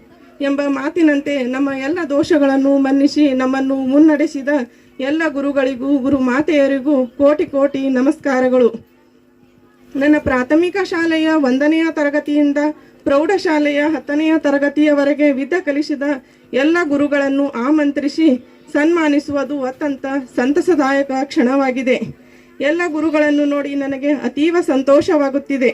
ಎಂಬ ಮಾತಿನಂತೆ ನಮ್ಮ ಎಲ್ಲ ದೋಷಗಳನ್ನು ಮನ್ನಿಸಿ ನಮ್ಮನ್ನು ಮುನ್ನಡೆಸಿದ ಎಲ್ಲ ಗುರುಗಳಿಗೂ ಗುರು ಮಾತೆಯರಿಗೂ ಕೋಟಿ ಕೋಟಿ ನಮಸ್ಕಾರಗಳು. ನನ್ನ ಪ್ರಾಥಮಿಕ ಶಾಲೆಯ 1ನೆಯ ತರಗತಿಯಿಂದ ಪ್ರೌಢಶಾಲೆಯ 10ನೆಯ ತರಗತಿಯವರೆಗೆ ವಿದ್ಯೆ ಕಲಿಸಿದ ಎಲ್ಲ ಗುರುಗಳನ್ನು ಆಮಂತ್ರಿಸಿ ಸನ್ಮಾನಿಸುವುದು ಅತ್ಯಂತ ಸಂತಸದಾಯಕ ಕ್ಷಣವಾಗಿದೆ. ಎಲ್ಲ ಗುರುಗಳನ್ನು ನೋಡಿ ನನಗೆ ಅತೀವ ಸಂತೋಷವಾಗುತ್ತಿದೆ.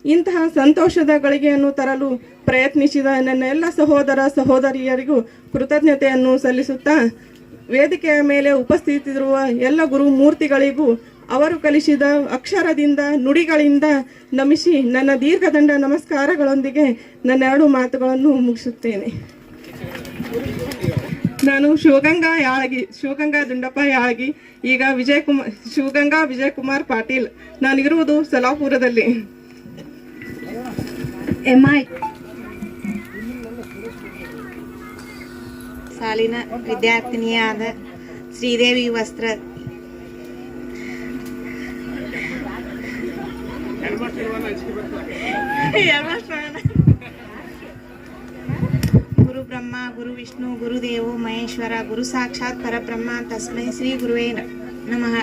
ಇಂತಹ ಸಂತೋಷದ ಗಳಿಗೆಯನ್ನು ತರಲು ಪ್ರಯತ್ನಿಸಿದ ನನ್ನ ಎಲ್ಲ ಸಹೋದರ ಸಹೋದರಿಯರಿಗೂ ಕೃತಜ್ಞತೆಯನ್ನು ಸಲ್ಲಿಸುತ್ತಾ ವೇದಿಕೆಯ ಮೇಲೆ ಉಪಸ್ಥಿತಿರುವ ಎಲ್ಲ ಗುರುಮೂರ್ತಿಗಳಿಗೂ ಅವರು ಕಲಿಸಿದ ಅಕ್ಷರದಿಂದ ನುಡಿಗಳಿಂದ ನಮಿಸಿ ನನ್ನ ದೀರ್ಘದಂಡ ನಮಸ್ಕಾರಗಳೊಂದಿಗೆ ನನ್ನ 2 ಮಾತುಗಳನ್ನು ಮುಗಿಸುತ್ತೇನೆ. ನಾನು ಶಿವಗಂಗಾ ದುಂಡಪ್ಪ ಯಾಳಗಿ, ಈಗ ಶಿವಗಂಗಾ ವಿಜಯಕುಮಾರ್ ಪಾಟೀಲ್. ನಾನಿರುವುದು ಸಲಾಪುರದಲ್ಲಿ. ಸಾಲಿನ ವಿದ್ಯಾರ್ಥಿನಿಯಾದ ಶ್ರೀದೇವಿ ವಸ್ತ್ರ ಗುರು ಬ್ರಹ್ಮ ಗುರು ವಿಷ್ಣು ಗುರುದೇವೋ ಮಹೇಶ್ವರ ಗುರು ಸಾಕ್ಷಾತ್ ಪರಬ್ರಹ್ಮ ತಸ್ಮೈ ಶ್ರೀ ಗುರುವೇ ನಮಃ.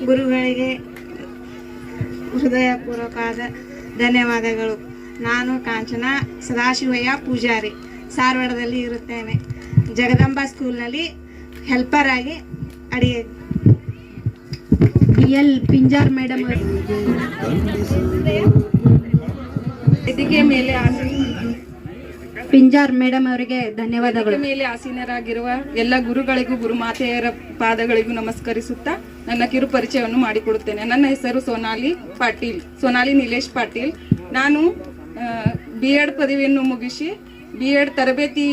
ಗುರುಗಳಿಗೆ ಹೃದಯಪೂರ್ವಕವಾದ ಧನ್ಯವಾದಗಳು. ನಾನು ಕಾಂಚನ ಸದಾಶಿವಯ್ಯ ಪೂಜಾರಿ, ಸಾರವಾಡದಲ್ಲಿ ಇರುತ್ತೇನೆ. ಜಗದಂಬಾ ಸ್ಕೂಲ್ನಲ್ಲಿ ಹೆಲ್ಪರ್ ಆಗಿ ಅಡಿಗೆ. ಪಿಂಜಾರ್ ಮೇಡಮ್ ವೇದಿಕೆ ಮೇಲೆ ಪಿಂಜಾರ್ ಮೇಡಮ್ ಅವರಿಗೆ ಧನ್ಯವಾದಗಳು. ಮೇಲೆ ಆಸೀನರಾಗಿರುವ ಎಲ್ಲ ಗುರುಗಳಿಗೂ ಗುರುಮಾತೆಯರ ಪಾದಗಳಿಗೂ ನಮಸ್ಕರಿಸುತ್ತಾ ನನ್ನ ಕಿರು ಪರಿಚಯವನ್ನು ಮಾಡಿಕೊಡುತ್ತೇನೆ. ನನ್ನ ಹೆಸರು ಸೋನಾಲಿ ನಿಲೇಶ್ ಪಾಟೀಲ್. ನಾನು B.Ed ಪದವಿಯನ್ನು ಮುಗಿಸಿ B.Ed ತರಬೇತಿ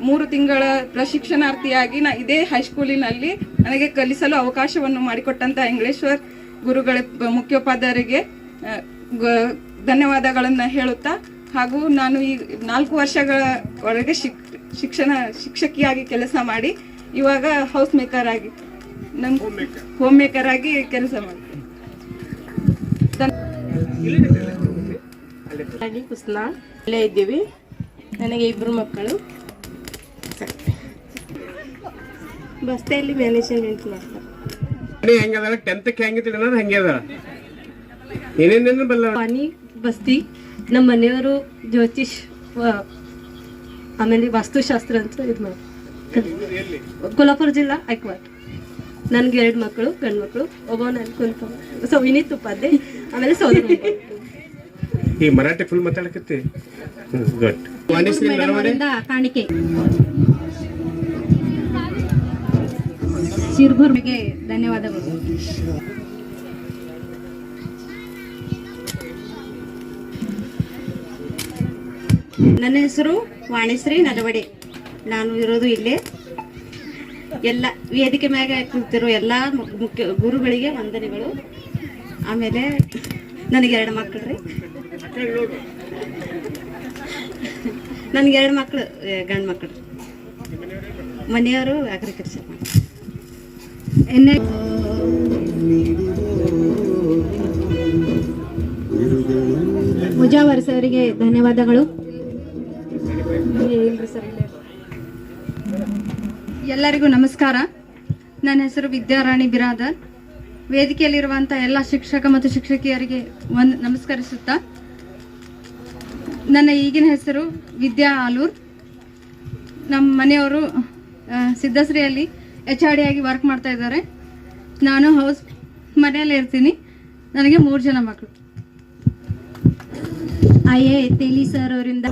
3 ತಿಂಗಳ ಪ್ರಶಿಕ್ಷಣಾರ್ಥಿಯಾಗಿ ಇದೇ ಹೈಸ್ಕೂಲಿನಲ್ಲಿ ನನಗೆ ಕಲಿಸಲು ಅವಕಾಶವನ್ನು ಮಾಡಿಕೊಟ್ಟಂತ ಇಂಗ್ಲೇಶ್ವರ್ ಗುರುಗಳ ಮುಖ್ಯೋಪಾಧ್ಯಾಯರಿಗೆ ಧನ್ಯವಾದಗಳನ್ನು ಹೇಳುತ್ತಾ, ಹಾಗೂ ನಾನು ಈ 4 ವರ್ಷಗಳ ಒಳಗೆ ಶಿಕ್ಷಕಿಯಾಗಿ ಕೆಲಸ ಮಾಡಿ ಇವಾಗ ಹೋಮ್ ಮೇಕರ್ ಆಗಿ ಕೆಲಸ ಮಾಡ್ತೀನಿ. ಇಲ್ಲೇ ಇದ್ದೀವಿ. ನನಗೆ 2 ಮಕ್ಕಳು. ಬಸ್ತೆಯಲ್ಲಿ ಮ್ಯಾನೇಜ್ಮೆಂಟ್ ಮಾಡ್ತಾರೆ. ಪಾನಿ ಬಸ್ತಿ. ನಮ್ಮ ಮನೆಯವರು ಜ್ಯೋತಿಷ್ ಆಮೇಲೆ ವಾಸ್ತುಶಾಸ್ತ್ರ ಅಂತ ಇದು ಮಾಡ್ತಾರೆ. ಕೊಲ್ಹಾಪುರ ಜಿಲ್ಲಾ ಐಕ್ವಾಟ್. ನನಗೆ 2 ಮಕ್ಕಳು, ಗಂಡು ಮಕ್ಕಳು. ಒಬ್ಬ ನನ್ನ ವಿನೀತ್ ಉಪಾಧ್ಯಾಯ, ಆಮೇಲೆ ಸೋದರ. ಈ ಮರಾಠಿ ಫುಲ್ ಮಾತಾಡಕತ್ತಿ. ಗುಡ್. ಕಾಣಿಕೆ ಶಿರ್ಭೂರ್ಗೆ ಧನ್ಯವಾದಗಳು. ನನ್ನ ಹೆಸರು ವಾಣಿಶ್ರೀ ನಲವಡೆ. ನಾನು ಇರೋದು ಇಲ್ಲೇ. ಎಲ್ಲ ವೇದಿಕೆ ಮ್ಯಾಗ ಕುಳಿತಿರೋ ಎಲ್ಲ ಮುಖ್ಯ ಗುರುಗಳಿಗೆ ವಂದನೆಗಳು. ಆಮೇಲೆ ನನಗೆ 2 ಮಕ್ಕಳು ರೀ. ನನಗೆ 2 ಮಕ್ಕಳು, ಗಂಡು ಮಕ್ಕಳು. ಮನೆಯವರು ಅಗ್ರಿಕಲ್ಚರ್ ಮಾಡ್ತಾರೆ. ಮುಜಾವರ್ ಅವರಿಗೆ ಧನ್ಯವಾದಗಳು. ಎಲ್ಲರಿಗೂ ನಮಸ್ಕಾರ. ನನ್ನ ಹೆಸರು ವಿದ್ಯಾರಾಣಿ ಬಿರಾದರ್. ವೇದಿಕೆಯಲ್ಲಿರುವಂಥ ಎಲ್ಲ ಶಿಕ್ಷಕ ಮತ್ತು ಶಿಕ್ಷಕಿಯರಿಗೆ ನಮಸ್ಕರಿಸುತ್ತಾ, ನನ್ನ ಈಗಿನ ಹೆಸರು ವಿದ್ಯಾ ಆಲೂರ್. ನಮ್ಮ ಮನೆಯವರು ಸಿದ್ಧಶ್ರೀಯಲ್ಲಿ HRD ಆಗಿ ವರ್ಕ್ ಮಾಡ್ತಾ ಇದ್ದಾರೆ. ನಾನು ಮನೆಯಲ್ಲೇ ಇರ್ತೀನಿ. ನನಗೆ 3 ಜನ ಮಕ್ಕಳು. IA ತೇಲಿ ಸರ್ ಅವರಿಂದ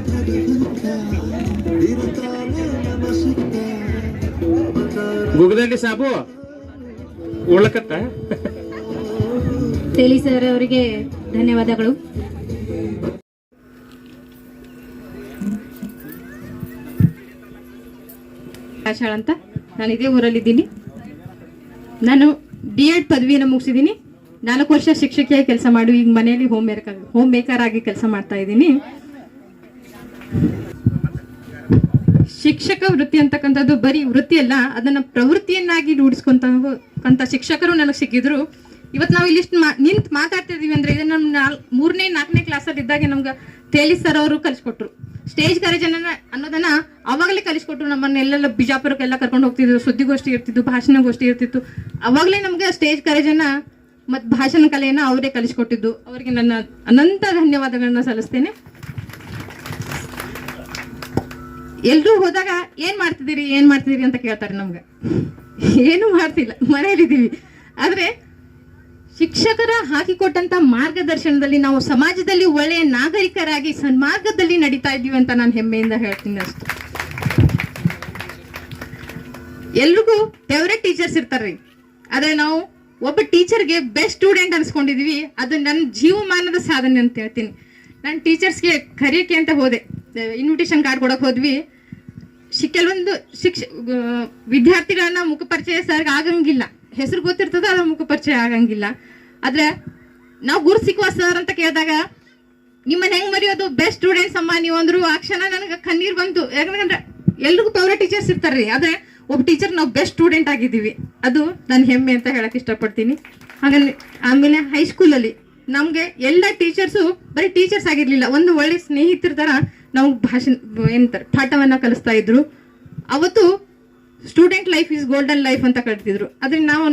ಗುಗದಂಡಿ ಸಾಬು ಉಳ್ಳಕತ್ತ. ತೇಲಿ ಸರ್ ಅವರಿಗೆ ಧನ್ಯವಾದಗಳು. ಅಂತ ನಾನು ಇದೇ ಊರಲ್ಲಿದ್ದೀನಿ. ನಾನು B.Ed ಪದವಿಯನ್ನು ಮುಗಿಸಿದ್ದೀನಿ. 4 ವರ್ಷ ಶಿಕ್ಷಕಿಯಾಗಿ ಕೆಲಸ ಮಾಡಿ ಈಗ ಮನೆಯಲ್ಲಿ ಹೋಮ್ ಮೇಕರ್ ಆಗಿ ಕೆಲಸ ಮಾಡ್ತಾ ಇದ್ದೀನಿ. ಶಿಕ್ಷಕ ವೃತ್ತಿ ಅಂತಕ್ಕಂಥದ್ದು ಬರೀ ವೃತ್ತಿ ಅಲ್ಲ, ಅದನ್ನ ಪ್ರವೃತ್ತಿಯನ್ನಾಗಿ ರೂಢಿಸ್ಕೊಂತ ಶಿಕ್ಷಕರು ನನಗೆ ಸಿಕ್ಕಿದ್ರು. ಇವತ್ತು ನಾವು ಇಲ್ಲಿ ನಿಂತು ಮಾತಾಡ್ತಿದೀವಿ ಅಂದ್ರೆ ಇದನ್ನ ನಮ್ಮ 3ನೇ 4ನೇ ಕ್ಲಾಸಲ್ಲಿ ಇದ್ದಾಗ ನಮ್ಗೆ ತೇಲಿ ಸರ್ ಅವರು ಕಲಿಸ್ಕೊಟ್ರು. ಸ್ಟೇಜ್ ಕಾರ್ಯಜನ ಅನ್ನೋದನ್ನ ಅವಾಗಲೇ ಕಲಿಸ್ಕೊಟ್ರು. ನಮ್ಮನ್ನೆಲ್ಲ ಬಿಜಾಪುರಕ್ಕೆಲ್ಲ ಕರ್ಕೊಂಡು ಹೋಗ್ತಿದ್ರು. ಸುದ್ದಿಗೋಷ್ಠಿ ಇರ್ತಿತ್ತು, ಭಾಷಣಗೋಷ್ಠಿ ಇರ್ತಿತ್ತು. ಅವಾಗಲೇ ನಮ್ಗೆ ಸ್ಟೇಜ್ ಕಾರ್ಯಜನ ಮತ್ತು ಭಾಷಣ ಕಲೆಯನ್ನ ಅವರೇ ಕಲಿಸ್ಕೊಟ್ಟಿದ್ದು. ಅವರಿಗೆ ನನ್ನ ಅನಂತ ಧನ್ಯವಾದಗಳನ್ನ ಸಲ್ಲಿಸ್ತೇನೆ. ಎಲ್ರೂ ಹೋದಾಗ ಏನ್ ಮಾಡ್ತಿದ್ದೀರಿ ಅಂತ ಕೇಳ್ತಾರೆ. ನಮ್ಗೆ ಏನು ಮಾಡ್ತಿಲ್ಲ, ಮನೆಯಲ್ಲಿದ್ದೀವಿ. ಆದ್ರೆ ಶಿಕ್ಷಕರ ಹಾಕಿಕೊಟ್ಟಂತ ಮಾರ್ಗದರ್ಶನದಲ್ಲಿ ನಾವು ಸಮಾಜದಲ್ಲಿ ಒಳ್ಳೆಯ ನಾಗರಿಕರಾಗಿ ಸನ್ಮಾರ್ಗದಲ್ಲಿ ನಡೀತಾ ಇದ್ದೀವಿ ಅಂತ ನಾನು ಹೆಮ್ಮೆಯಿಂದ ಹೇಳ್ತೀನಿ ಅಷ್ಟೆ. ಎಲ್ರಿಗೂ ಫೇವ್ರೆಟ್ ಟೀಚರ್ಸ್ ಇರ್ತಾರ್ರಿ, ಆದ್ರೆ ನಾವು ಒಬ್ಬ ಟೀಚರ್ಗೆ ಬೆಸ್ಟ್ ಸ್ಟೂಡೆಂಟ್ ಅನ್ಸ್ಕೊಂಡಿದೀವಿ. ಅದು ನನ್ನ ಜೀವಮಾನದ ಸಾಧನೆ ಅಂತ ಹೇಳ್ತೀನಿ. ನಾನು ಟೀಚರ್ಸ್ಗೆ ಕರೆಯೋಕೆ ಅಂತ ಹೋದೆ, ಇನ್ವಿಟೇಷನ್ ಕಾರ್ಡ್ ಕೊಡಕ್ ಹೋದ್ವಿ. ಕೆಲವೊಂದು ವಿದ್ಯಾರ್ಥಿಗಳನ್ನ ಮುಖಪರಿಚಯ ಸರ್ಗೆ ಆಗಂಗಿಲ್ಲ, ಹೆಸರು ಗೊತ್ತಿರ್ತದ ಅದ್ರ ಮುಖಪರಿಚಯ ಆಗಂಗಿಲ್ಲ. ಆದ್ರೆ ನಾವು ಗುರು ಸಿಕ್ಕುವ ಸರ್ ಅಂತ ಕೇಳಿದಾಗ ನಿಮ್ಮನ್ನ ಹೆಂಗ್ ಮರೆಯೋದು, ಬೆಸ್ಟ್ ಸ್ಟೂಡೆಂಟ್ಸ್ ಅಮ್ಮ ನೀವು ಅಂದ್ರು. ಆ ಕ್ಷಣ ನನಗೆ ಕಣ್ಣೀರ್ ಬಂತು. ಯಾಕಂದ್ರೆ ಎಲ್ರಿಗೂ ಫೇವ್ರೆಟ್ ಟೀಚರ್ಸ್ ಇರ್ತಾರ್ರಿ, ಆದ್ರೆ ಒಬ್ಬ ಟೀಚರ್ ನಾವು ಬೆಸ್ಟ್ ಸ್ಟೂಡೆಂಟ್ ಆಗಿದ್ದೀವಿ, ಅದು ನಾನು ಹೆಮ್ಮೆ ಅಂತ ಹೇಳಕ್ ಇಷ್ಟಪಡ್ತೀನಿ. ಹಾಗಲ್ಲಿ ಆಮೇಲೆ ಹೈಸ್ಕೂಲಲ್ಲಿ ನಮ್ಗೆ ಎಲ್ಲ ಟೀಚರ್ಸು ಬರೀ ಟೀಚರ್ಸ್ ಆಗಿರ್ಲಿಲ್ಲ, ಒಂದು ಒಳ್ಳೆ ಸ್ನೇಹಿತರ ತರ ನಾವು ಏನಂತಾರೆ ಪಾಠವನ್ನ ಕಲಿಸ್ತಾ ಇದ್ರು. ಅವತ್ತು student life is golden life ಅಂತ ಕಳ್ತಿದ್ರು. ಆದ್ರೆ ನಾವು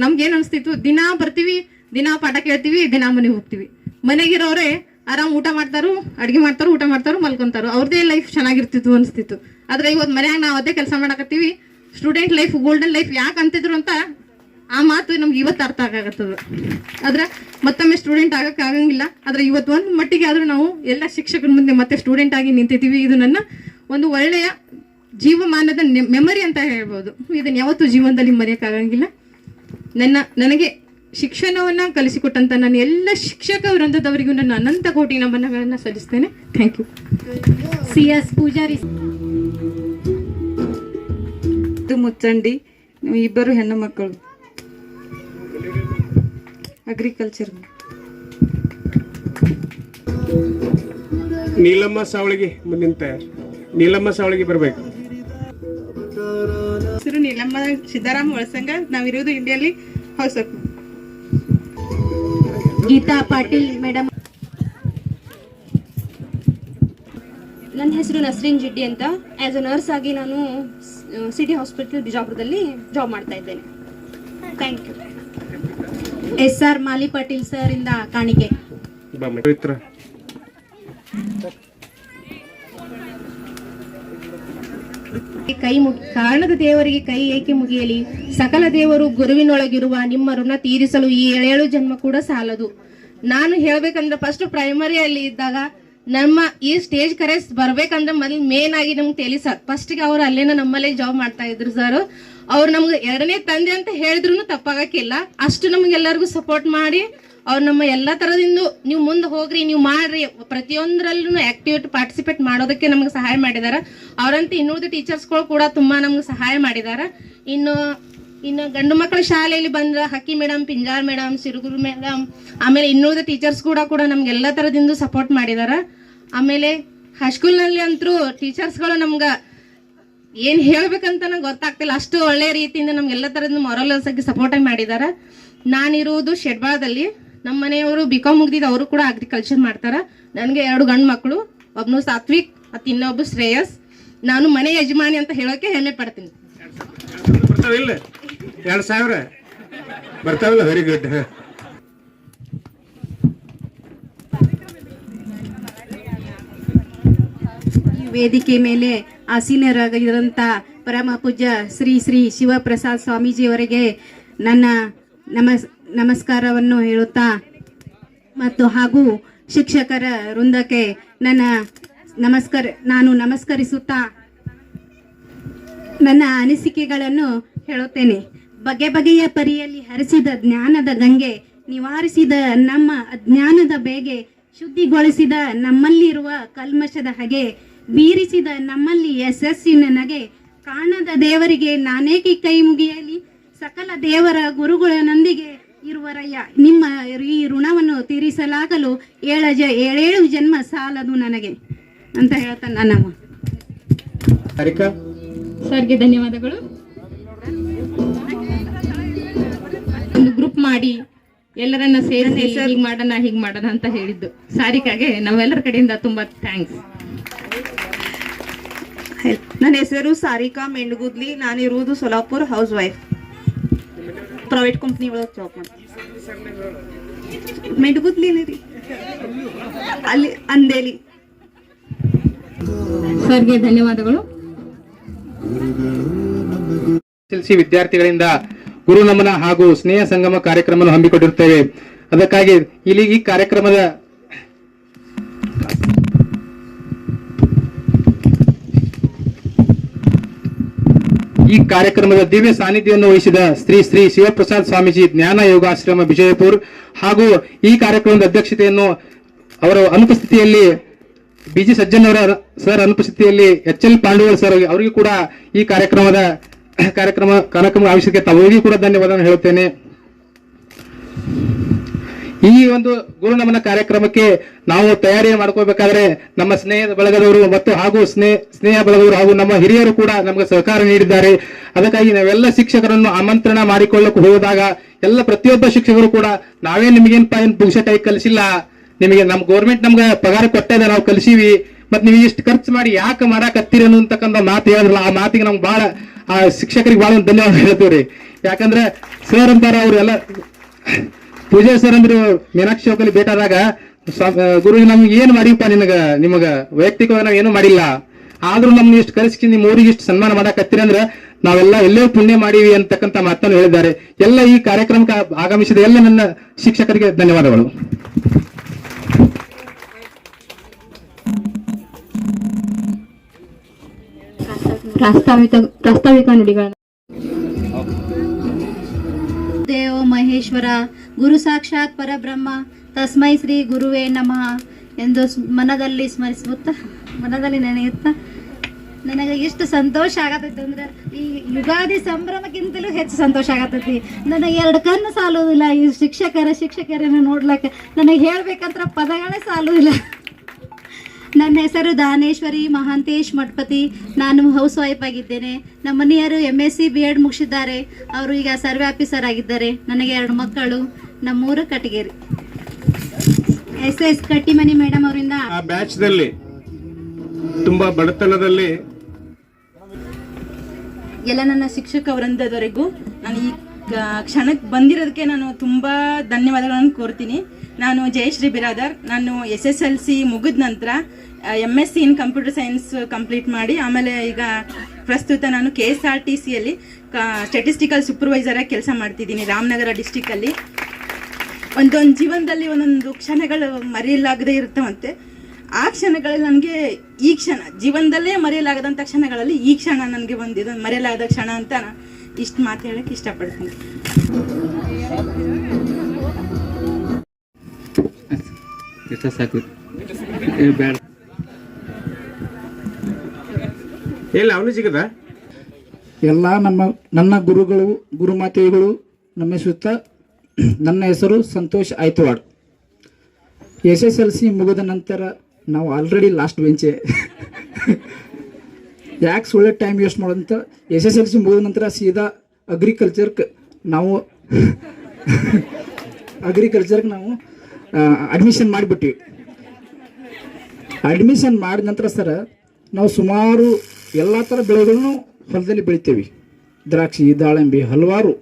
ನಮ್ಗೇನ್ ಅನಿಸ್ತಿತ್ತು, ದಿನಾ ಬರ್ತೀವಿ, ದಿನಾ ಪಾಠ ಕೇಳ್ತೀವಿ, ದಿನಾ ಮನೆಗೆ ಹೋಗ್ತೀವಿ. ಮನೆಗಿರೋರೆ ಆರಾಮ್ ಊಟ ಮಾಡ್ತಾರು, ಅಡ್ಗೆ ಮಾಡ್ತಾರು, ಊಟ ಮಾಡ್ತಾರು, ಮಲ್ಕೊಂತಾರು, ಅವ್ರದೇ ಲೈಫ್ ಚೆನ್ನಾಗಿರ್ತಿತ್ತು ಅನಿಸ್ತಿತ್ತು. ಆದ್ರೆ ಇವತ್ತು ಮನ್ಯಾಗ ನಾವು ಅದೇ ಕೆಲಸ ಮಾಡಕತ್ತೀವಿ. ಸ್ಟೂಡೆಂಟ್ ಲೈಫ್ ಗೋಲ್ಡನ್ ಲೈಫ್ ಯಾಕೆ ಅಂತಿದ್ರು ಅಂತ ಆ ಮಾತು ನಮ್ಗೆ ಇವತ್ತು ಅರ್ಥ ಆಗತ್ತದ. ಆದ್ರೆ ಮತ್ತೊಮ್ಮೆ ಸ್ಟೂಡೆಂಟ್ ಆಗಂಗಿಲ್ಲ. ಆದ್ರೆ ಇವತ್ತು ಒಂದು ಮಟ್ಟಿಗೆ ಆದ್ರೂ ನಾವು ಎಲ್ಲ ಶಿಕ್ಷಕರ ಮುಂದೆ ಮತ್ತೆ ಸ್ಟೂಡೆಂಟ್ ಆಗಿ ನಿಂತಿದ್ದೀವಿ. ಇದು ನನ್ನ ಒಂದು ಒಳ್ಳೆಯ ಜೀವಮಾನದ ಮೆಮರಿ ಅಂತ ಹೇಳ್ಬೋದು. ಇದನ್ನ ಯಾವತ್ತೂ ಜೀವನದಲ್ಲಿ ಮರೆಯಕ್ಕಾಗಂಗಿಲ್ಲ. ನನಗೆ ಶಿಕ್ಷಣವನ್ನ ಕಲಿಸಿಕೊಟ್ಟಂತ ನನ್ನ ಎಲ್ಲ ಶಿಕ್ಷಕ ವೃಂದದವರಿಗೂ ನನ್ನ ಅನಂತ ಕೋಟಿ ನಮನಗಳನ್ನ ಸಲ್ಲಿಸ್ತೇನೆ. Thank you. CS Pujari, Muchandi, ಇಬ್ಬರು ಹೆಣ್ಣು ಮಕ್ಕಳು, ಅಗ್ರಿಕಲ್ಚರ್. ನೀಲಮ್ಮ ಸಾವಳಿಗೆ ಮುಂದಿನ ತಯಾರು. ನೀಲಮ್ಮ ಸಾವಳಿಗೆ ಬರ್ಬೇಕು. ಹೆಸರು ನೀಲಮ್ಮ ಸಿದ್ದರಾಮ ಒಳಸಂಗ. ನಾವಿರೋದು ಇಂಡಿಯಲ್ಲಿ ಹೌಸ್. ಗೀತಾ ಪಾಟೀಲ್ ಮೇಡಮ್. ನನ್ನ ಹೆಸರು ನಸ್ರೀನ್ ಜಿಡ್ಡಿ ಅಂತ. ಆಸ್ ಅ ನರ್ಸ್ ಆಗಿ ನಾನು ಸಿಟಿ ಹಾಸ್ಪಿಟಲ್ ಬಿಜಾಪುರದಲ್ಲಿ ಜಾಬ್ ಮಾಡ್ತಾ ಇದ್ದೇನೆ. Thank you. SR Mali Patil sir ಇಂದ ಕಾಣಿಕೆ. ಕಾರಣದ ದೇವರಿಗೆ ಕೈ ಏಕೆ ಮುಗಿಯಲಿ, ಸಕಲ ದೇವರು ಗುರುವಿನೊಳಗಿರುವ ನಿಮ್ಮ ಋಣ ತೀರಿಸಲು ಈ 7 ಜನ್ಮ ಕೂಡ ಸಾಲದು. ನಾನು ಹೇಳ್ಬೇಕಂದ್ರೆ ಫಸ್ಟ್ ಪ್ರೈಮರಿಯಲ್ಲಿ ಇದ್ದಾಗ ನಮ್ಮ ಈ ಸ್ಟೇಜ್ ಕರೆಸ್ ಬರ್ಬೇಕಂದ್ರೆ ಮೊದಲು ಮೇನ್ ಆಗಿ ನಮ್ಗೆ ತೇಲಿ ಸರ್ ಫಸ್ಟ್ಗೆ ಅವ್ರು ಅಲ್ಲೇನ ನಮ್ಮಲ್ಲೇ ಜಾಬ್ ಮಾಡ್ತಾ ಇದ್ರು ಸರ್. ಅವ್ರು ನಮ್ಗೆ 2ನೇ ತಂದೆ ಅಂತ ಹೇಳಿದ್ರು ತಪ್ಪಾಗಕ್ಕಿಲ್ಲ. ಅಷ್ಟು ನಮ್ಗೆಲ್ಲರಿಗೂ ಸಪೋರ್ಟ್ ಮಾಡಿ ಅವ್ರು ನಮ್ಮ ಎಲ್ಲಾ ತರದಿಂದ ನೀವು ಮುಂದೆ ಹೋಗ್ರಿ, ನೀವು ಮಾಡ್ರಿ, ಪ್ರತಿಯೊಂದರಲ್ಲೂ ಆಕ್ಟಿವಿಟಿ ಪಾರ್ಟಿಸಿಪೇಟ್ ಮಾಡೋದಕ್ಕೆ ನಮ್ಗೆ ಸಹಾಯ ಮಾಡಿದಾರ. ಅವರಂತ ಇನ್ನುಳಿದ ಟೀಚರ್ಸ್ಗಳು ಕೂಡ ತುಂಬಾ ನಮ್ಗೆ ಸಹಾಯ ಮಾಡಿದಾರ. ಇನ್ನು ಗಂಡು ಮಕ್ಕಳ ಶಾಲೆಯಲ್ಲಿ ಬಂದ್ರ ಹಕ್ಕಿ ಮೇಡಮ್, ಪಿಂಜಾರ್ ಮೇಡಮ್, ಸಿರುಗುರು ಮೇಡಮ್, ಆಮೇಲೆ ಇನ್ನುಳಿದ ಟೀಚರ್ಸ್ ಕೂಡ ನಮ್ಗೆ ಎಲ್ಲಾ ತರದಿಂದ ಸಪೋರ್ಟ್ ಮಾಡಿದಾರ. ಆಮೇಲೆ ಹೈಸ್ಕೂಲ್ ನಲ್ಲಿ ಅಂತೂ ಟೀಚರ್ಸ್ಗಳು ನಮ್ಗ ಏನ್ ಹೇಳ್ಬೇಕಂತ ನಂಗೆ ಗೊತ್ತಾಗ್ತಿಲ್ಲ, ಅಷ್ಟು ಒಳ್ಳೆ ರೀತಿಯಿಂದ ನಮ್ಗೆಲ್ಲ ತರದ ಮೊರಲ್ಸ್ ಆಗಿ ಸಪೋರ್ಟ್ ಮಾಡಿದಾರ. ನಾನಿರುವುದು ಶೆಡ್ಬಾಳದಲ್ಲಿ. ನಮ್ಮ ಮನೆಯವರು BCom ಮುಗ್ದಿದ್ದು, ಅವರು ಕೂಡ ಅಗ್ರಿಕಲ್ಚರ್ ಮಾಡ್ತಾರ. ನನಗೆ 2 ಗಂಡು ಮಕ್ಕಳು, ಒಬ್ನು ಸಾತ್ವಿಕ್ ಮತ್ತು ಇನ್ನೊಬ್ಬ ಶ್ರೇಯಸ್. ನಾನು ಮನೆ ಯಜಮಾನಿ ಅಂತ ಹೇಳೋಕೆ ಹೆಮ್ಮೆ ಪಡ್ತೀನಿ. ಬರ್ತಾವಿಲ್ಲ 2000 ಬರ್ತಾವಿಲ್ಲ. Very good. ವೇದಿಕೆ ಮೇಲೆ ಆಸೀನರಾಗಿರುವಂತ ಪರಮ ಪೂಜ್ಯ ಶ್ರೀ ಶ್ರೀ ಶಿವಪ್ರಸಾದ್ ಸ್ವಾಮೀಜಿಯವರಿಗೆ ನನ್ನ ನಮಸ್ಕಾರವನ್ನು ಹೇಳುತ್ತಾ ಮತ್ತು ಹಾಗೂ ಶಿಕ್ಷಕರ ವೃಂದಕ್ಕೆ ನಾನು ನಮಸ್ಕರಿಸುತ್ತಾ ನನ್ನ ಅನಿಸಿಕೆಗಳನ್ನು ಹೇಳುತ್ತೇನೆ. ಬಗೆ ಬಗೆಯ ಪರಿಯಲ್ಲಿ ಹರಿಸಿದ ಜ್ಞಾನದ ಗಂಗೆ, ನಿವಾರಿಸಿದ ನಮ್ಮ ಅಜ್ಞಾನದ ಬೇಗೆ, ಶುದ್ಧಿಗೊಳಿಸಿದ ನಮ್ಮಲ್ಲಿರುವ ಕಲ್ಮಶದ ಹಗೆ, ಬೀರಿಸಿದ ನಮ್ಮಲ್ಲಿ ಯಶಸ್ಸಿನ ನಗೆ, ಕಾಣದ ದೇವರಿಗೆ ನಾನೇಕೆ ಕೈ ಮುಗಿಯಲಿ, ಸಕಲ ದೇವರ ಗುರುಗಳನೊಂದಿಗೆ ಇರುವರಯ್ಯ, ನಿಮ್ಮ ಈ ಋಣವನ್ನು ತೀರಿಸಲಾಗಲು 7 ಜನ್ಮ ಸಾಲದು ನನಗೆ ಅಂತ ಹೇಳ್ತಾನೆ. ನಾನು ಸರ್ಗೆ ಧನ್ಯವಾದಗಳು. ಒಂದು ಗ್ರೂಪ್ ಮಾಡಿ ಎಲ್ಲರನ್ನ ಸೇರಿಸಿ ಹೀಗ್ ಮಾಡೋಣ ಅಂತ ಹೇಳಿದ್ದು ಸಾರಿಕಾಗೆ ನಾವೆಲ್ಲರ ಕಡೆಯಿಂದ ತುಂಬಾ ಥ್ಯಾಂಕ್ಸ್. ನನ್ನ ಹೆಸರು ಸಾರಿಕಾ ಮೆಂಡಗುದ್ಲಿ. ನಾನಿರುವುದು Solapur, house wife. Private company ಒಳಗೆ ಜಾಬ್ ಮಾಡ್ತೀನಿ. ಮೆಂಡಗುದ್ಲಿನೇ ರೀ, ಅಲ್ಲಿ ಅಂದೇಲಿ. ಸರ್ಗೆ ಧನ್ಯವಾದಗಳು. SSLC ವಿದ್ಯಾರ್ಥಿಗಳಿಂದ ಗುರು ನಮನ ಹಾಗೂ ಸ್ನೇಹ ಸಂಗಮ ಕಾರ್ಯಕ್ರಮವನ್ನು ಹಮ್ಮಿಕೊಂಡಿರುತ್ತೇವೆ. ಅದಕ್ಕಾಗಿ ಇಲ್ಲಿ ಈ ಕಾರ್ಯಕ್ರಮದ ದಿವ್ಯ ಸಾನ್ನಿಧ್ಯವನ್ನು ವಹಿಸಿದ ಶ್ರೀ ಶ್ರೀ ಶಿವಪ್ರಸಾದ್ ಸ್ವಾಮೀಜಿ ಜ್ಞಾನ ಯೋಗಾಶ್ರಮ ವಿಜಯಪುರ ಹಾಗೂ ಈ ಕಾರ್ಯಕ್ರಮದ ಅಧ್ಯಕ್ಷತೆಯನ್ನು ಅವರ ಅನುಪಸ್ಥಿತಿಯಲ್ಲಿ ಬಿಜಿ ಸಜ್ಜನ್ ಅವರ ಸರ್ ಅನುಪಸ್ಥಿತಿಯಲ್ಲಿ HL ಪಾಂಡವರ್ ಸರ್ ಅವರಿಗೂ ಕೂಡ ಈ ಕಾರ್ಯಕ್ರಮ ಆವಿಷ್ಕರಿಗೆ ತಮಗೂ ಕೂಡ ಧನ್ಯವಾದ ಹೇಳುತ್ತೇನೆ. ಈ ಒಂದು ಗುರು ನಮನ ಕಾರ್ಯಕ್ರಮಕ್ಕೆ ನಾವು ತಯಾರಿ ಮಾಡ್ಕೋಬೇಕಾದ್ರೆ ನಮ್ಮ ಸ್ನೇಹದ ಬಳಗದವರು ಮತ್ತು ಹಾಗೂ ಸ್ನೇಹ ಬಳಗದವರು ಹಾಗೂ ನಮ್ಮ ಹಿರಿಯರು ಕೂಡ ನಮಗೆ ಸಹಕಾರ ನೀಡಿದ್ದಾರೆ. ಅದಕ್ಕಾಗಿ ನಾವೆಲ್ಲ ಶಿಕ್ಷಕರನ್ನು ಆಮಂತ್ರಣ ಮಾಡಿಕೊಳ್ಳಕ್ಕೆ ಹೋದಾಗ ಪ್ರತಿಯೊಬ್ಬ ಶಿಕ್ಷಕರು ಕೂಡ ನಾವೇ ನಿಮಗೇನಪ್ಪ ಏನು ಪುಕ್ಷಟಾಗಿ ಕಲಿಸಿಲ್ಲ, ನಿಮಗೆ ನಮ್ಮ ಗೌರ್ಮೆಂಟ್ ನಮ್ಗೆ ಪಗಾರ ಕೊಟ್ಟಿದೆ, ನಾವು ಕಲಿಸಿವಿ, ಮತ್ತೆ ನೀವು ಇಷ್ಟು ಖರ್ಚು ಮಾಡಿ ಯಾಕೆ ಮಾಡಾಕತ್ತೀರಿ ಅನ್ನೋಂತಕ್ಕಂಥ ಮಾತು ಹೇಳಿದ್ರಲ್ಲ, ಆ ಮಾತಿಗೆ ನಮ್ಗೆ ಬಹಳ ಆ ಶಿಕ್ಷಕರಿಗೆ ಬಹಳ ಒಂದು ಧನ್ಯವಾದ ಹೇಳ್ತೀವ್ರಿ. ಯಾಕಂದ್ರೆ ಸರ್ ಅಂತಾರ ಅವ್ರೆಲ್ಲ ಪೂಜೆ ಸರ್ ಅಂದ್ರೆ ಮೀನಾಕ್ಷಿ ಚೌಕಲ್ಲಿ ಭೇಟಾದಾಗ ಗುರು ನಮ್ಗೆ ಏನು ಮಾಡಿಪ್ಪ ನಿಮಗ ವೈಯಕ್ತಿಕವಾಗಿ ನಾವು ಏನು ಮಾಡಿಲ್ಲ, ಆದ್ರೂ ನಮ್ಗೆ ಇಷ್ಟು ಕರೆಸಿ ನಿಮ್ಮ ಊರಿಗೆ ಇಷ್ಟು ಸನ್ಮಾನ ಮಾಡಾಕತ್ತೀರಿ ಅಂದ್ರೆ ನಾವೆಲ್ಲ ಎಲ್ಲೇ ಪುಣ್ಯ ಮಾಡೀವಿ ಅಂತಕ್ಕಂಥ ಮಾತನ್ನು ಹೇಳಿದ್ದಾರೆ. ಎಲ್ಲ ಈ ಕಾರ್ಯಕ್ರಮಕ್ಕೆ ಆಗಮಿಸಿದ ಎಲ್ಲ ನನ್ನ ಶಿಕ್ಷಕರಿಗೆ ಧನ್ಯವಾದಗಳು. ಪ್ರಾಸ್ತಾವಿಕ ನುಡಿಗಳನ್ನು ದೇವ ಮಹೇಶ್ವರ ಗುರು ಸಾಕ್ಷಾತ್ ಪರಬ್ರಹ್ಮ ತಸ್ಮೈ ಶ್ರೀ ಗುರುವೇ ನಮಃ ಎಂದು ಮನದಲ್ಲಿ ಸ್ಮರಿಸುತ್ತಾ ಮನದಲ್ಲಿ ನೆನೆಯುತ್ತಾ ನನಗೆ ಎಷ್ಟು ಸಂತೋಷ ಆಗತೈತಿ ಅಂದ್ರೆ ಈ ಯುಗಾದಿ ಸಂಭ್ರಮಕ್ಕಿಂತಲೂ ಹೆಚ್ಚು ಸಂತೋಷ ಆಗತೈತಿ. ನನಗೆ 2 ಕಣ್ಣು ಸಾಲುವುದಿಲ್ಲ ಈ ಶಿಕ್ಷಕರನ್ನು ನೋಡ್ಲಕ್ಕೆ. ನನಗೆ ಹೇಳ್ಬೇಕಂದ್ರೆ ಪದಗಳೇ ಸಾಲುವುದಿಲ್ಲ. ನನ್ನ ಹೆಸರು ದಾನೇಶ್ವರಿ ಮಹಾಂತೇಶ್ ಮಠಪತಿ. ನಾನು ಹೌಸ್ ವೈಫ್ ಆಗಿದ್ದೇನೆ. ನಮ್ಮ ಮನೆಯವರು MSc BEd ಮುಗಿಸಿದ್ದಾರೆ. ಅವರು ಈಗ ಸರ್ವೆ ಆಫೀಸರ್ ಆಗಿದ್ದಾರೆ. ನನಗೆ 2 ಮಕ್ಕಳು. ನಮ್ಮೂರು ಕಟಗೇರಿ. SS ಕಟ್ಟಿಮನಿ ಮೇಡಮ್ ಅವರಿಂದ ಆ ಬ್ಯಾಚ್ದಲ್ಲಿ ತುಂಬಾ ಬಡತನದಲ್ಲಿ ಎಲ್ಲ ನನ್ನ ಶಿಕ್ಷಕ ವೃಂದದವರೆಗೂ ನಾನು ಈ ಕ್ಷಣಕ್ಕೆ ಬಂದಿರೋದಕ್ಕೆ ನಾನು ತುಂಬ ಧನ್ಯವಾದಗಳನ್ನು ಕೋರ್ತೀನಿ. ನಾನು ಜಯಶ್ರೀ ಬಿರಾದರ್. ನಾನು SSLC ಮುಗಿದ ನಂತರ MSc in computer science complete ಮಾಡಿ ಆಮೇಲೆ ಈಗ ಪ್ರಸ್ತುತ ನಾನು KSRTCಯಲ್ಲಿ ಸ್ಟ್ಯಾಟಿಸ್ಟಿಕಲ್ ಸೂಪರ್ವೈಸರ್ ಆಗಿ ಕೆಲಸ ಮಾಡ್ತಿದ್ದೀನಿ ರಾಮನಗರ ಡಿಸ್ಟಿಕಲ್ಲಿ. ಒಂದೊಂದು ಜೀವನದಲ್ಲಿ ಒಂದೊಂದು ಕ್ಷಣಗಳು ಮರೆಯಲಾಗದೇ ಇರ್ತವಂತೆ. ಆ ಕ್ಷಣಗಳಲ್ಲಿ ನನಗೆ ಈ ಕ್ಷಣ ಜೀವನದಲ್ಲೇ ಮರೆಯಲಾಗದಂಥ ಕ್ಷಣಗಳಲ್ಲಿ ಈ ಕ್ಷಣ ನನಗೆ ಬಂದಿದ್ದು ಮರೆಯಲಾಗದ ಕ್ಷಣ ಅಂತ ಇಷ್ಟು ಮಾತು ಹೇಳಕ್ಕೆ ಇಷ್ಟಪಡ್ತೀನಿ. ಎಲ್ಲ ನನ್ನ ಗುರುಗಳು ಗುರುಮಾತೆಗಳು ನಮ್ಮ ಸುತ್ತ. ನನ್ನ ಹೆಸರು ಸಂತೋಷ್ ಆಯ್ತವಾಡ್. SSLC ಮುಗಿದ ನಂತರ ನಾವು ಆಲ್ರೆಡಿ ಲಾಸ್ಟ್ ಬೆಂಚೆ. ಯಾಕೆ ಸುಳ್ಳೆ ಟೈಮ್ ವೇಸ್ಟ್ ಮಾಡೋದಂತ SSLC ಮುಗಿದ ನಂತರ ಸೀದಾ ಅಗ್ರಿಕಲ್ಚರ್ಗೆ ನಾವು ಅಡ್ಮಿಷನ್ ಮಾಡಿಬಿಟ್ಟಿವಿ. ಅಡ್ಮಿಷನ್ ಮಾಡಿದ ನಂತರ ಸರ ನಾವು ಸುಮಾರು ಎಲ್ಲ ಥರ ಬೆಳೆಗಳನ್ನು ಹೊಲದಲ್ಲಿ ಬೆಳಿತೇವೆ. ದ್ರಾಕ್ಷಿ, ದಾಳಿಂಬೆ, ಹಲವಾರು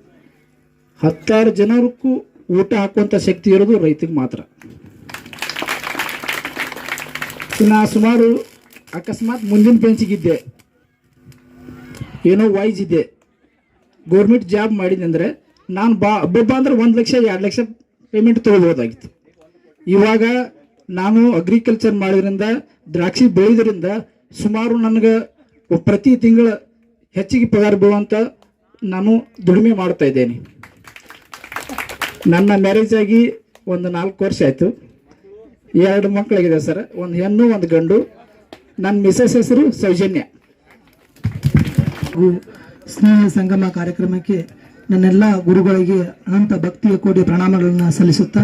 10 ಜನಕ್ಕೂ ಊಟ ಹಾಕುವಂಥ ಶಕ್ತಿ ಇರೋದು ರೈತರಿಗೆ ಮಾತ್ರ. ನಾ ಸುಮಾರು ಅಕಸ್ಮಾತ್ ಮುಂದಿನ ಬೆಂಚಿಗಿದ್ದೆ, ಏನೋ ವೈಸ್ ಇದ್ದೆ, ಗೌರ್ಮೆಂಟ್ ಜಾಬ್ ಮಾಡಿದಂದರೆ ನಾನು ಒಬ್ಬೊಬ್ಬ ಅಂದ್ರೆ 1 ಲಕ್ಷ 2 ಲಕ್ಷ ಪೇಮೆಂಟ್ ತೊಗೊಳ್ಬೋದಾಗಿತ್ತು. ಇವಾಗ ನಾನು ಅಗ್ರಿಕಲ್ಚರ್ ಮಾಡೋದ್ರಿಂದ ದ್ರಾಕ್ಷಿ ಬೆಳೆಯೋದ್ರಿಂದ ಸುಮಾರು ನನಗೆ ಪ್ರತಿ ತಿಂಗಳ ಹೆಚ್ಚಿಗೆ ಪಗಾರ ಬೀಳುವಂಥ ನಾನು ದುಡಿಮೆ ಮಾಡ್ತಾ ಇದ್ದೇನೆ. ನನ್ನ ಮ್ಯಾರೇಜ್ ಆಗಿ ಒಂದು 4 ವರ್ಷ ಆಯಿತು. 2 ಮಕ್ಕಳಾಗಿದೆ ಸರ್, 1 ಹೆಣ್ಣು 1 ಗಂಡು. ನನ್ನ ಮಿಸಸ್ ಹೆಸರು ಸೌಜನ್ಯ. ಸ್ನೇಹ ಸಂಗಮ ಕಾರ್ಯಕ್ರಮಕ್ಕೆ ನನ್ನೆಲ್ಲ ಗುರುಗಳಿಗೆ ಅನಂತ ಭಕ್ತಿಯ ಕೋಟಿ ಪ್ರಣಾಮಗಳನ್ನು ಸಲ್ಲಿಸುತ್ತಾ,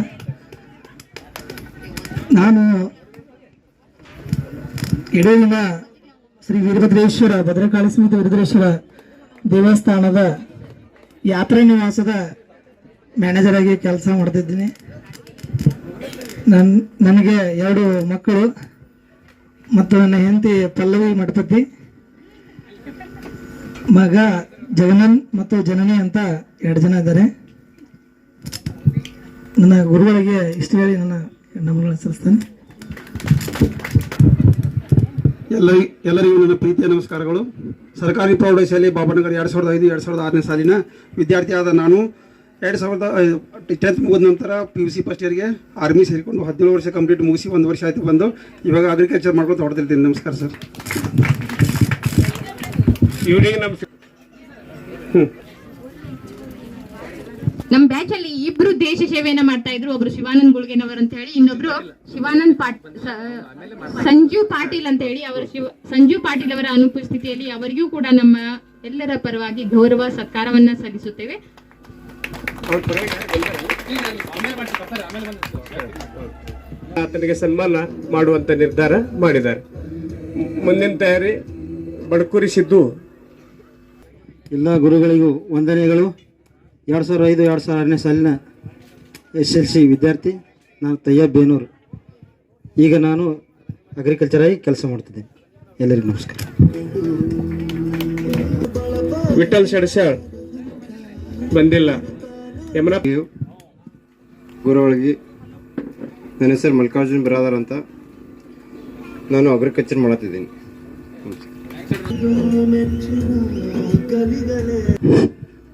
ನಾನು ಎಡೆಯಿಂದ ಶ್ರೀ ವೀರಭದ್ರೇಶ್ವರ ಭದ್ರಕಾಳಿ ಸಮೇತ ವೀರಭದ್ರೇಶ್ವರ ದೇವಸ್ಥಾನದ ಯಾತ್ರಾ ನಿವಾಸದ ಮ್ಯಾನೇಜರ್ ಆಗಿ ಕೆಲಸ ಮಾಡ್ತಿದ್ದೀನಿ. ನನಗೆ 2 ಮಕ್ಕಳು ಮತ್ತು ನನ್ನ ಹೆಂಡತಿ ಪಲ್ಲವಿ ಮಠಪತಿ, ಮಗ ಜಗನನ್ ಮತ್ತು ಜನನಿ ಅಂತ 2 ಜನ ಇದ್ದಾರೆ. ನನ್ನ ಗುರುಗಳಿಗೆ ಇಷ್ಟು ಹೇಳಿ ನನ್ನ ನಮಗಳನ್ನು ಸಲ್ಲಿಸ್ತೇನೆ. ಎಲ್ಲರಿಗೂ ನನ್ನ ಪ್ರೀತಿಯ ನಮಸ್ಕಾರಗಳು. ಸರ್ಕಾರಿ ಪ್ರೌಢಶಾಲೆ ಬಾಬಾನಗರ 2005-2006ನೇ ಸಾಲಿನ ವಿದ್ಯಾರ್ಥಿಯಾದ ನಾನು 10th ಮುಗಿದ ನಂತರ PUC ಫಸ್ಟ್ ಇಯರ್ಗೆ ಆರ್ಮಿ ಸೇರಿಕೊಂಡು 17 ವರ್ಷ ಕಂಪ್ಲೀಟ್ ಮುಗಿಸಿ 1 ವರ್ಷ ಆಯ್ತು ಬಂದು ಇವಾಗ ಅಗ್ರಿಕಲ್ಚರ್ ಮಾಡ್ಕೊಂಡು ಹೊಡೆದಿರ್ತೀನಿ. ನಮಸ್ಕಾರ ಸರ್. ಇವರಿಗೆ ನಮಸ್ಕಾರ. ನಮ್ಮ ಬ್ಯಾಚ್ ಅಲ್ಲಿ ಇಬ್ರು ದೇಶ ಸೇವೆಯನ್ನ ಮಾಡ್ತಾ ಇದ್ರು. ಒಬ್ರು ಶಿವಾನಂದ್ ಗುಳ್ಗೆನವರ್ ಅಂತ ಹೇಳಿ, ಇನ್ನೊಬ್ರು ಸಂಜು ಪಾಟೀಲ್ ಅಂತ ಹೇಳಿ. ಸಂಜು ಪಾಟೀಲ್ ಅವರ ಅನುಪಸ್ಥಿತಿಯಲ್ಲಿ ಅವರಿಗೂ ಕೂಡ ನಮ್ಮ ಎಲ್ಲರ ಪರವಾಗಿ ಗೌರವ ಸತ್ಕಾರವನ್ನ ಸಲ್ಲಿಸುತ್ತೇವೆ. ಆತನಿಗೆ ಸನ್ಮಾನ ಮಾಡುವಂತ ನಿರ್ಧಾರ ಮಾಡಿದ್ದಾರೆ. ಮುಂದಿನ ತಯಾರಿ ಬಡಕೂರಿ ಸಿದ್ದು. ಎಲ್ಲ ಗುರುಗಳಿಗೂ ವಂದನೆಗಳು. 2005-2006ನೇ ಸಾಲಿನ SSLC ವಿದ್ಯಾರ್ಥಿ ನಾನು ತಯ್ಯಬ್ ಬೇನೂರು. ಈಗ ನಾನು ಅಗ್ರಿಕಲ್ಚರ್ ಆಗಿ ಕೆಲಸ ಮಾಡ್ತಿದ್ದೇನೆ. ಎಲ್ಲರಿಗೂ ನಮಸ್ಕಾರ. ವಿಠಲ್ ಶೆಡ್ಸಾಳ್ ಬಂದಿಲ್ಲ. ಯಮನ ಗುರುಗಳಿಗೆ ನನ್ನ ಹೆಸರು ಮಲ್ಲಿಕಾರ್ಜುನ್ ಬಿರಾದರ್ ಅಂತ. ನಾನು ಅಗ್ರಿಕಲ್ಚರ್ ಮಾಡ್ತಿದ್ದೀನಿ.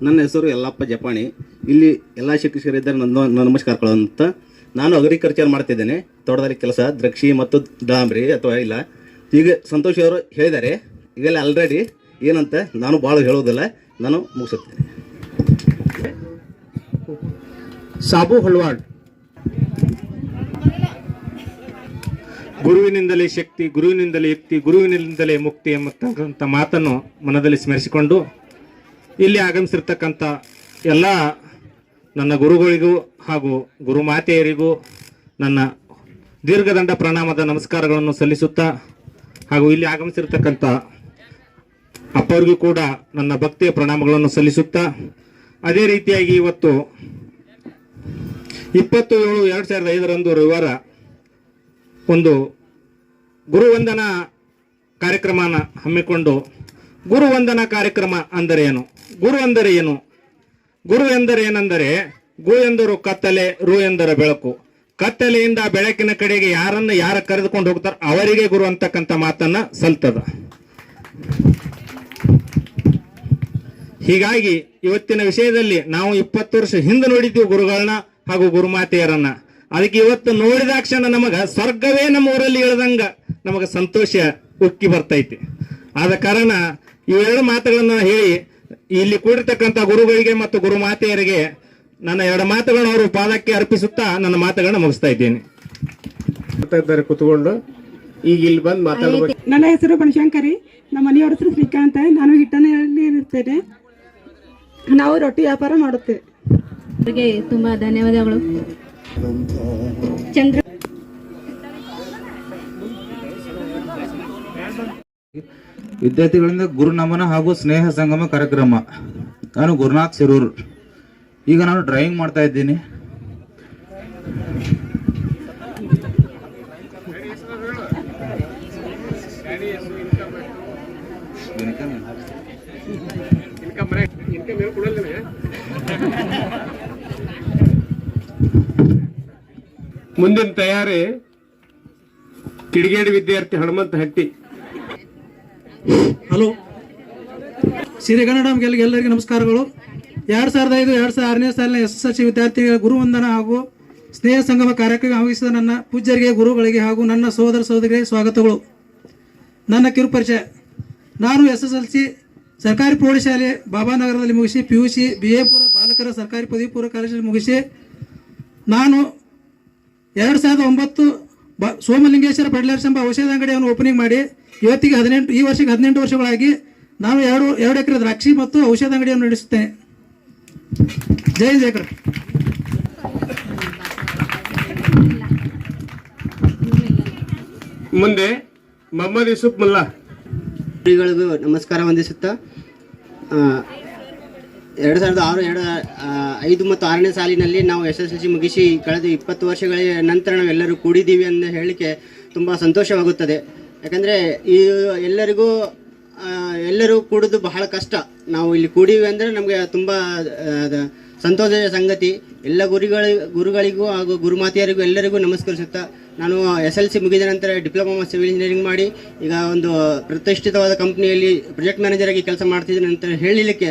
ನನ್ನ ಹೆಸರು ಯಲ್ಲಪ್ಪ ಜಪಾಣಿ. ಇಲ್ಲಿ ಎಲ್ಲ ಶಿಕ್ಷಕರಿದ್ದಾರೆ ನನ್ನ ನಮಸ್ಕಾರಗಳು ಅಂತ. ನಾನು ಅಗ್ರಿಕಲ್ಚರ್ ಮಾಡ್ತಿದ್ದೇನೆ. ತೋಟದಲ್ಲಿ ಕೆಲಸ, ದ್ರಾಕ್ಷಿ ಮತ್ತು ದಾಂಬ್ರಿ ಅಥವಾ ಇಲ್ಲ. ಈಗ ಸಂತೋಷ್ ಅವರು ಹೇಳಿದ್ದಾರೆ ಈಗೆಲ್ಲ ಆಲ್ರೆಡಿ ಏನಂತ ನಾನು ಭಾಳ ಹೇಳೋದಿಲ್ಲ, ನಾನು ಮುಗಿಸುತ್ತೇನೆ. ಸಾಬು ಹೊಳ್ವಾಡ್. ಗುರುವಿನಿಂದಲೇ ಶಕ್ತಿ, ಗುರುವಿನಿಂದಲೇ ಯುಕ್ತಿ, ಗುರುವಿನಿಂದಲೇ ಮುಕ್ತಿ ಎಂಬತಕ್ಕಂಥ ಮಾತನ್ನು ಮನದಲ್ಲಿ ಸ್ಮರಿಸಿಕೊಂಡು ಇಲ್ಲಿ ಆಗಮಿಸಿರ್ತಕ್ಕಂಥ ಎಲ್ಲ ನನ್ನ ಗುರುಗಳಿಗೂ ಹಾಗೂ ಗುರುಮಾತೆಯರಿಗೂ ನನ್ನ ದೀರ್ಘದಂಡ ಪ್ರಣಾಮದ ನಮಸ್ಕಾರಗಳನ್ನು ಸಲ್ಲಿಸುತ್ತಾ, ಹಾಗೂ ಇಲ್ಲಿ ಆಗಮಿಸಿರ್ತಕ್ಕಂಥ ಅಪ್ಪರಿಗೂ ಕೂಡ ನನ್ನ ಭಕ್ತಿಯ ಪ್ರಣಾಮಗಳನ್ನು ಸಲ್ಲಿಸುತ್ತಾ, ಅದೇ ರೀತಿಯಾಗಿ ಇವತ್ತು 27/2005 ರವಿವಾರ ಒಂದು ಗುರುವಂದನಾ ಕಾರ್ಯಕ್ರಮನ ಹಮ್ಮಿಕೊಂಡು, ಗುರುವಂದನಾ ಕಾರ್ಯಕ್ರಮ ಅಂದರೆ ಏನು, ಗುರು ಅಂದರೆ ಏನು, ಗುರು ಎಂದರೆ ಏನೆಂದರೆ, ಗು ಎಂದರು ಕತ್ತಲೆ, ರು ಎಂದರೆ ಬೆಳಕು. ಕತ್ತಲೆಯಿಂದ ಬೆಳಕಿನ ಕಡೆಗೆ ಯಾರ ಕರೆದುಕೊಂಡು ಹೋಗ್ತಾರ ಅವರಿಗೆ ಗುರು ಅಂತಕ್ಕಂಥ ಮಾತನ್ನ ಸಲ್ತದ. ಹೀಗಾಗಿ ಇವತ್ತಿನ ವಿಷಯದಲ್ಲಿ ನಾವು 20 ವರ್ಷ ಹಿಂದೆ ನೋಡಿದ್ದೀವಿ ಗುರುಗಳನ್ನ ಹಾಗೂ ಗುರುಮಾತೆಯರನ್ನ. ಅದಕ್ಕೆ ಇವತ್ತು ನೋಡಿದಾಕ್ಷಣ ನಮಗ ಸ್ವರ್ಗವೇ ನಮ್ಮ ಊರಲ್ಲಿ ಇಳದಂಗ ನಮಗ ಸಂತೋಷ ಉಕ್ಕಿ ಬರ್ತೈತಿ. ಆದ ಕಾರಣ ಇವೆರಡು ಮಾತುಗಳನ್ನ ಹೇಳಿ ಇಲ್ಲಿ ಕೂಡಿರ್ತಕ್ಕಂಥ ಗುರುಗಳಿಗೆ ಮತ್ತು ಗುರುಮಾತೆಯರಿಗೆ ನನ್ನ 2 ಮಾತುಗಳನ್ನು ಅವರು ಪಾದಕ್ಕೆ ಅರ್ಪಿಸುತ್ತಾ ನನ್ನ ಮಾತುಗಳನ್ನ ಮುಗಿಸ್ತಾ ಇದ್ದೇನೆ. ಕೂತ್ಕೊಂಡು ಈಗ ಇಲ್ಲಿ ಬಂದು ಮಾತಾಡಬೇಕು. ನನ್ನ ಹೆಸರು ಬನಶಂಕರಿ, ನಮ್ಮ ಮನೆಯವರ ಹೆಸರು ಶ್ರೀಕಾಂತ್. ನಾನು ಹಿಟ್ಟನಲ್ಲಿ ಇರ್ತೇನೆ. ನಾವು ರೊಟ್ಟಿ ವ್ಯಾಪಾರ ಮಾಡುತ್ತೇವೆ. ಅವರಿಗೆ ತುಂಬಾ ಧನ್ಯವಾದಗಳು. ಚಂದ್ರ ವಿದ್ಯಾರ್ಥಿಗಳಿಂದ ಗುರುನಮನ ಹಾಗೂ ಸ್ನೇಹ ಸಂಗಮ ಕಾರ್ಯಕ್ರಮ. ನಾನು ಗುರುನಾಥ್ ಶಿರೂರ್. ಈಗ ನಾನು ಡ್ರಾಯಿಂಗ್ ಮಾಡ್ತಾ ಇದ್ದೀನಿ. ಮುಂದಿನ ತಯಾರಿ ಕಿಡಿಗೇಡಿ ವಿದ್ಯಾರ್ಥಿ ಹನುಮಂತ ಹಟ್ಟಿ. ಹಲೋ, ಸಿರಿಗನ್ನಡ ಎಲ್ಲರಿಗೂ ನಮಸ್ಕಾರಗಳು. 2005-2006ನೇ ಸಾಲಿನ SSLC ವಿದ್ಯಾರ್ಥಿಗಳ ಗುರುವಂದನಾ ಹಾಗೂ ಸ್ನೇಹ ಸಂಗಮ ಕಾರ್ಯಕ್ರಮ ಆಯೋಜಿಸಿದ ನನ್ನ ಪೂಜ್ಯರಿಗೆ, ಗುರುಗಳಿಗೆ ಹಾಗೂ ನನ್ನ ಸಹೋದರ ಸಹೋದರಿಗೆ ಸ್ವಾಗತಗಳು. ನನ್ನ ಕಿರುಪರಿಚಯ: ನಾನು SSLC ಸರ್ಕಾರಿ ಪ್ರೌಢಶಾಲೆ ಬಾಬಾನಗರದಲ್ಲಿ ಮುಗಿಸಿ PUC BA ಪೂರ್ವ ಬಾಲಕರ ಸರ್ಕಾರಿ ಪದವಿ ಪೂರ್ವ ಕಾಲೇಜಲ್ಲಿ ಮುಗಿಸಿ ನಾನು 2009 ಸೋಮಲಿಂಗೇಶ್ವರ ಫರ್ಟಿಲೈಸರ್ಸ್ ಎಂಬ ಔಷಧ ಅಂಗಡಿಯನ್ನು ಓಪನಿಂಗ್ ಮಾಡಿ ಇವತ್ತಿಗೆ ಈ ವರ್ಷಕ್ಕೆ 18 ವರ್ಷಗಳಾಗಿ ನಾನು 2 ಎಕರೆ ದ್ರಾಕ್ಷಿ ಮತ್ತು ಔಷಧ ಅಂಗಡಿಯನ್ನು ನಡೆಸುತ್ತೇನೆ. ಜೈ ಜಯಕರ್. ಮುಂದೆ ಮೊಹಮ್ಮದ್ ಯೂಸುಫ್ ಮುಲ್ಲಾ. ಗಳಿಗೂ ನಮಸ್ಕಾರ ವಂದಿಸುತ್ತಾ, 2005 ಮತ್ತು 6ನೇ ಸಾಲಿನಲ್ಲಿ ನಾವು SSLC ಮುಗಿಸಿ ಕಳೆದ 20 ವರ್ಷಗಳ ನಂತರ ನಾವೆಲ್ಲರೂ ಕೂಡಿದ್ದೀವಿ ಅಂತ ಹೇಳಲಿಕ್ಕೆ ತುಂಬ ಸಂತೋಷವಾಗುತ್ತದೆ. ಯಾಕಂದರೆ ಈ ಎಲ್ಲರೂ ಕೂಡೋದು ಬಹಳ ಕಷ್ಟ. ನಾವು ಇಲ್ಲಿ ಕೂಡೀವಿ ಅಂದರೆ ನಮಗೆ ತುಂಬ ಸಂತೋಷದ ಸಂಗತಿ. ಎಲ್ಲ ಗುರುಗಳಿಗೂ ಹಾಗೂ ಗುರುಮಾತೆಯರಿಗೂ ಎಲ್ಲರಿಗೂ ನಮಸ್ಕರಿಸುತ್ತಾ ನಾನು SLC ಮುಗಿದ ನಂತರ ಡಿಪ್ಲೊಮಾ ಸಿವಿಲ್ ಇಂಜಿನಿಯರಿಂಗ್ ಮಾಡಿ ಈಗ ಒಂದು ಪ್ರತಿಷ್ಠಿತವಾದ ಕಂಪ್ನಿಯಲ್ಲಿ ಪ್ರಾಜೆಕ್ಟ್ ಮ್ಯಾನೇಜರ್ ಆಗಿ ಕೆಲಸ ಮಾಡ್ತಿದ್ದೀನಿ ಅಂತ ಹೇಳಲಿಕ್ಕೆ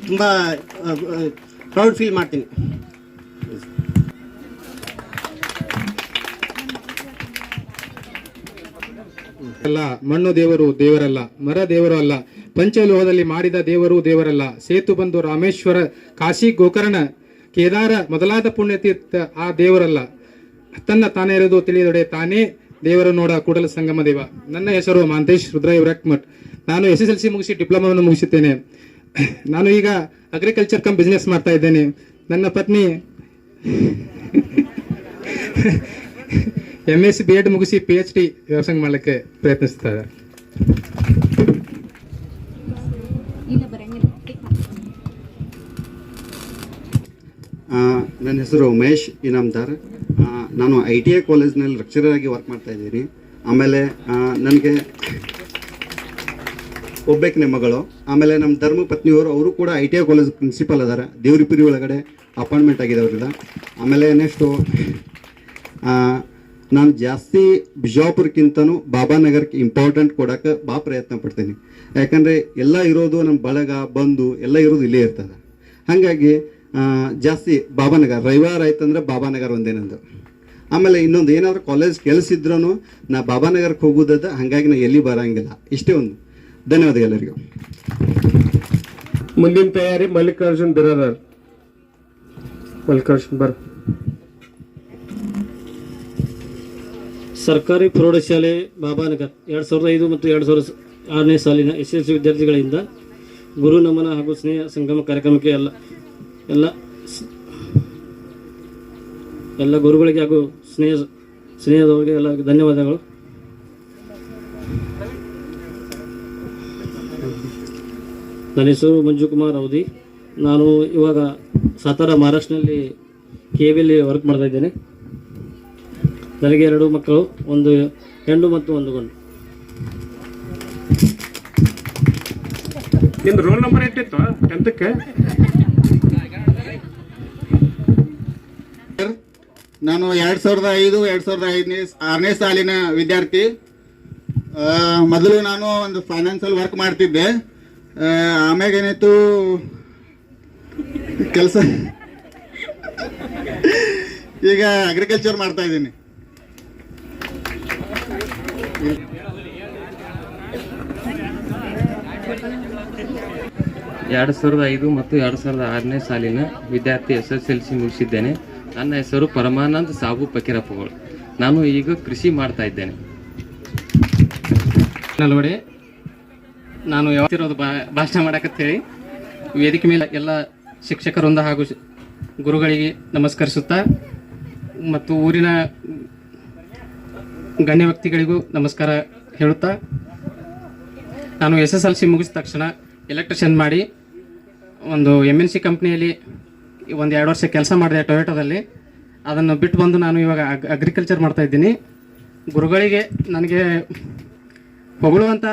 ತುಂಬ ಪ್ರೌಡ್ ಫೀಲ್ ಮಾಡ್ತೀನಿ. ಅಲ್ಲ, ಮಣ್ಣು ದೇವರು ದೇವರಲ್ಲ, ಮರ ದೇವರು ಅಲ್ಲ, ಪಂಚಲೋಹದಲ್ಲಿ ಮಾಡಿದ ದೇವರು ದೇವರಲ್ಲ, ಸೇತು ಬಂದು ರಾಮೇಶ್ವರ, ಕಾಶಿ ಗೋಕರ್ಣ, ಕೇದಾರ ಮೊದಲಾದ ಪುಣ್ಯತೀರ್ಥ ಆ ದೇವರಲ್ಲ, ತನ್ನ ತಾನೇ ಇರೋದು ತಿಳಿಯದೊಡೆ ತಾನೇ ದೇವರು ನೋಡ ಕೂಡಲ ಸಂಗಮ ದೇವ. ನನ್ನ ಹೆಸರು ಮಾಂತೇಶ್ ರುದ್ರಾಯ ವಿರಾಕ್ಮಠ್. ನಾನು SSLC ಮುಗಿಸಿ ಡಿಪ್ಲೊಮಾವನ್ನು ಮುಗಿಸುತ್ತೇನೆ. ನಾನು ಈಗ ಅಗ್ರಿಕಲ್ಚರ್ ಕಮ್ ಬಿಸ್ನೆಸ್ ಮಾಡ್ತಾ ಇದ್ದೇನೆ. ನನ್ನ ಪತ್ನಿ MSc B.Ed ಮುಗಿಸಿ PhD ವ್ಯವಸಾಯ ಮಾಡಲಿಕ್ಕೆ ಪ್ರಯತ್ನಿಸ್ತಾರೆ. ನನ್ನ ಹೆಸರು ಮಹೇಶ್ ಇನಾಮ್ದಾರ್. ನಾನು ITI ಕಾಲೇಜ್ನಲ್ಲಿ ಲೆಕ್ಚರರ್ ಆಗಿ ವರ್ಕ್ ಮಾಡ್ತಾ ಇದ್ದೀನಿ. ಆಮೇಲೆ ನನಗೆ ಒಬ್ಬಾಕಿನ ಮಗಳು, ಆಮೇಲೆ ನಮ್ಮ ಧರ್ಮ ಪತ್ನಿಯವರು, ಅವರು ಕೂಡ ITI ಕಾಲೇಜ್ ಪ್ರಿನ್ಸಿಪಲ್ ಅದಾರೆ. ದೇವ್ರಿಪುರಿ ಒಳಗಡೆ ಅಪಾಯಿಂಟ್ಮೆಂಟ್ ಆಗಿದೆ ಅವ್ರಿಗೆ. ಆಮೇಲೆ ನೆಕ್ಸ್ಟು ನಾನು ಜಾಸ್ತಿ ಬಿಜಾಪುರಕ್ಕಿಂತನೂ ಬಾಬಾನಗರಕ್ಕೆ ಇಂಪಾರ್ಟೆಂಟ್ ಕೊಡೋಕ್ಕೆ ಭಾಳ ಪ್ರಯತ್ನ ಪಡ್ತೀನಿ. ಯಾಕಂದರೆ ಎಲ್ಲ ಇರೋದು ನಮ್ಮ ಬಳಗ ಬಂಧು ಎಲ್ಲ ಇರೋದು ಇಲ್ಲೇ ಇರ್ತದೆ. ಹಾಗಾಗಿ ಜಾಸ್ತಿ ಬಾಬಾನಗರ, ರವಿವಾರ ಆಯ್ತಂದ್ರೆ ಬಾಬಾನಗರ ಒಂದೇ ನಂದು. ಆಮೇಲೆ ಇನ್ನೊಂದು ಏನಾದರೂ ಕಾಲೇಜ್ ಕೆಲಸ ಇದ್ರೂ ನಾ ಬಾಬಾನಗರಕ್ಕೆ ಹೋಗೋದದ, ಹಾಗಾಗಿ ನಾ ಎಲ್ಲಿ ಬರೋಂಗಿಲ್ಲ. ಇಷ್ಟೇ ಒಂದು. ಧನ್ಯವಾದ ಎಲ್ಲರಿಗೂ. ಮುಂದಿನ ತಯಾರಿ ಮಲ್ಲಿಕಾರ್ಜುನ್ ಬಿರಾದರ್. ಮಲ್ಲಿಕಾರ್ಜುನ್ ಬರ್. ಸರ್ಕಾರಿ ಪ್ರೌಢಶಾಲೆ ಬಾಬಾನಗರ್ 2005 ಮತ್ತು 2006ನೇ ಸಾಲಿನ SSLC ವಿದ್ಯಾರ್ಥಿಗಳಿಂದ ಗುರು ನಮನ ಹಾಗೂ ಸ್ನೇಹ ಸಂಗಮ ಕಾರ್ಯಕ್ರಮಕ್ಕೆ ಎಲ್ಲ ಗುರುಗಳಿಗೆ ಹಾಗೂ ಸ್ನೇಹದವರಿಗೆ ಎಲ್ಲ ಧನ್ಯವಾದಗಳು. ನನ್ನ ಹೆಸರು ಮಂಜು ಕುಮಾರ್ ಅವಧಿ. ನಾನು ಇವಾಗ ಸಾತಾರ ಮಹಾರಾಷ್ಟ್ರನಲ್ಲಿ KVಯಲ್ಲಿ ವರ್ಕ್ ಮಾಡ್ತಾ ಇದ್ದೇನೆ. ನನಗೆ 2 ಮಕ್ಕಳು, ಒಂದು ಹೆಣ್ಣು ಮತ್ತು ಒಂದು ಗಂಡು. ನಿಮ್ದು ರೋಲ್ ನಂಬರ್ ಎಷ್ಟಿತ್ತು 10ಕ್ಕೆ? ನಾನು 2005 2006ನೇ ಸಾಲಿನ ವಿದ್ಯಾರ್ಥಿ. ಮೊದಲು ನಾನು ಒಂದು ಫೈನಾನ್ಸಲ್ಲಿ ವರ್ಕ್ ಮಾಡ್ತಿದ್ದೆ. ಆಮ್ಯಾಗ ಏನಾಯ್ತು, ಕೆಲಸ ಈಗ ಅಗ್ರಿಕಲ್ಚರ್ ಮಾಡ್ತಾ ಇದ್ದೀನಿ. ಎರಡು 2005 ಮತ್ತು 2006ನೇ ಸಾಲಿನ ವಿದ್ಯಾರ್ಥಿ SSLC ಮುಗಿಸಿದ್ದೇನೆ. ನನ್ನ ಹೆಸರು ಪರಮಾನಂದ್ ಸಾಬು ಫಕೀರಪ್ಪಗಳು. ನಾನು ಈಗ ಕೃಷಿ ಮಾಡ್ತಾ ಇದ್ದೇನೆ. ನಲ್ವಡೆ ನಾನು ಯಾವತ್ತಿರೋದು ಭಾಷಣ ಮಾಡಕತ್ತೇಳಿ ವೇದಿಕೆ ಮೇಲೆ ಎಲ್ಲ ಶಿಕ್ಷಕರಿಂದ ಹಾಗೂ ಗುರುಗಳಿಗೆ ನಮಸ್ಕರಿಸುತ್ತಾ ಮತ್ತು ಊರಿನ ಗಣ್ಯ ವ್ಯಕ್ತಿಗಳಿಗೂ ನಮಸ್ಕಾರ ಹೇಳುತ್ತಾ, ನಾನು SSLC ಮುಗಿಸಿದ ತಕ್ಷಣ ಎಲೆಕ್ಟ್ರಿಷಿಯನ್ ಮಾಡಿ ಒಂದು MNC ಕಂಪ್ನಿಯಲ್ಲಿ 1-2 ವರ್ಷ ಕೆಲಸ ಮಾಡಿದೆ ಟೊಯೋಟೋದಲ್ಲಿ. ಅದನ್ನು ಬಿಟ್ಟು ಬಂದು ನಾನು ಇವಾಗ ಅಗ್ರಿಕಲ್ಚರ್ ಮಾಡ್ತಾ ಇದ್ದೀನಿ. ಗುರುಗಳಿಗೆ ನನಗೆ ಹೊಗಳುವಂಥ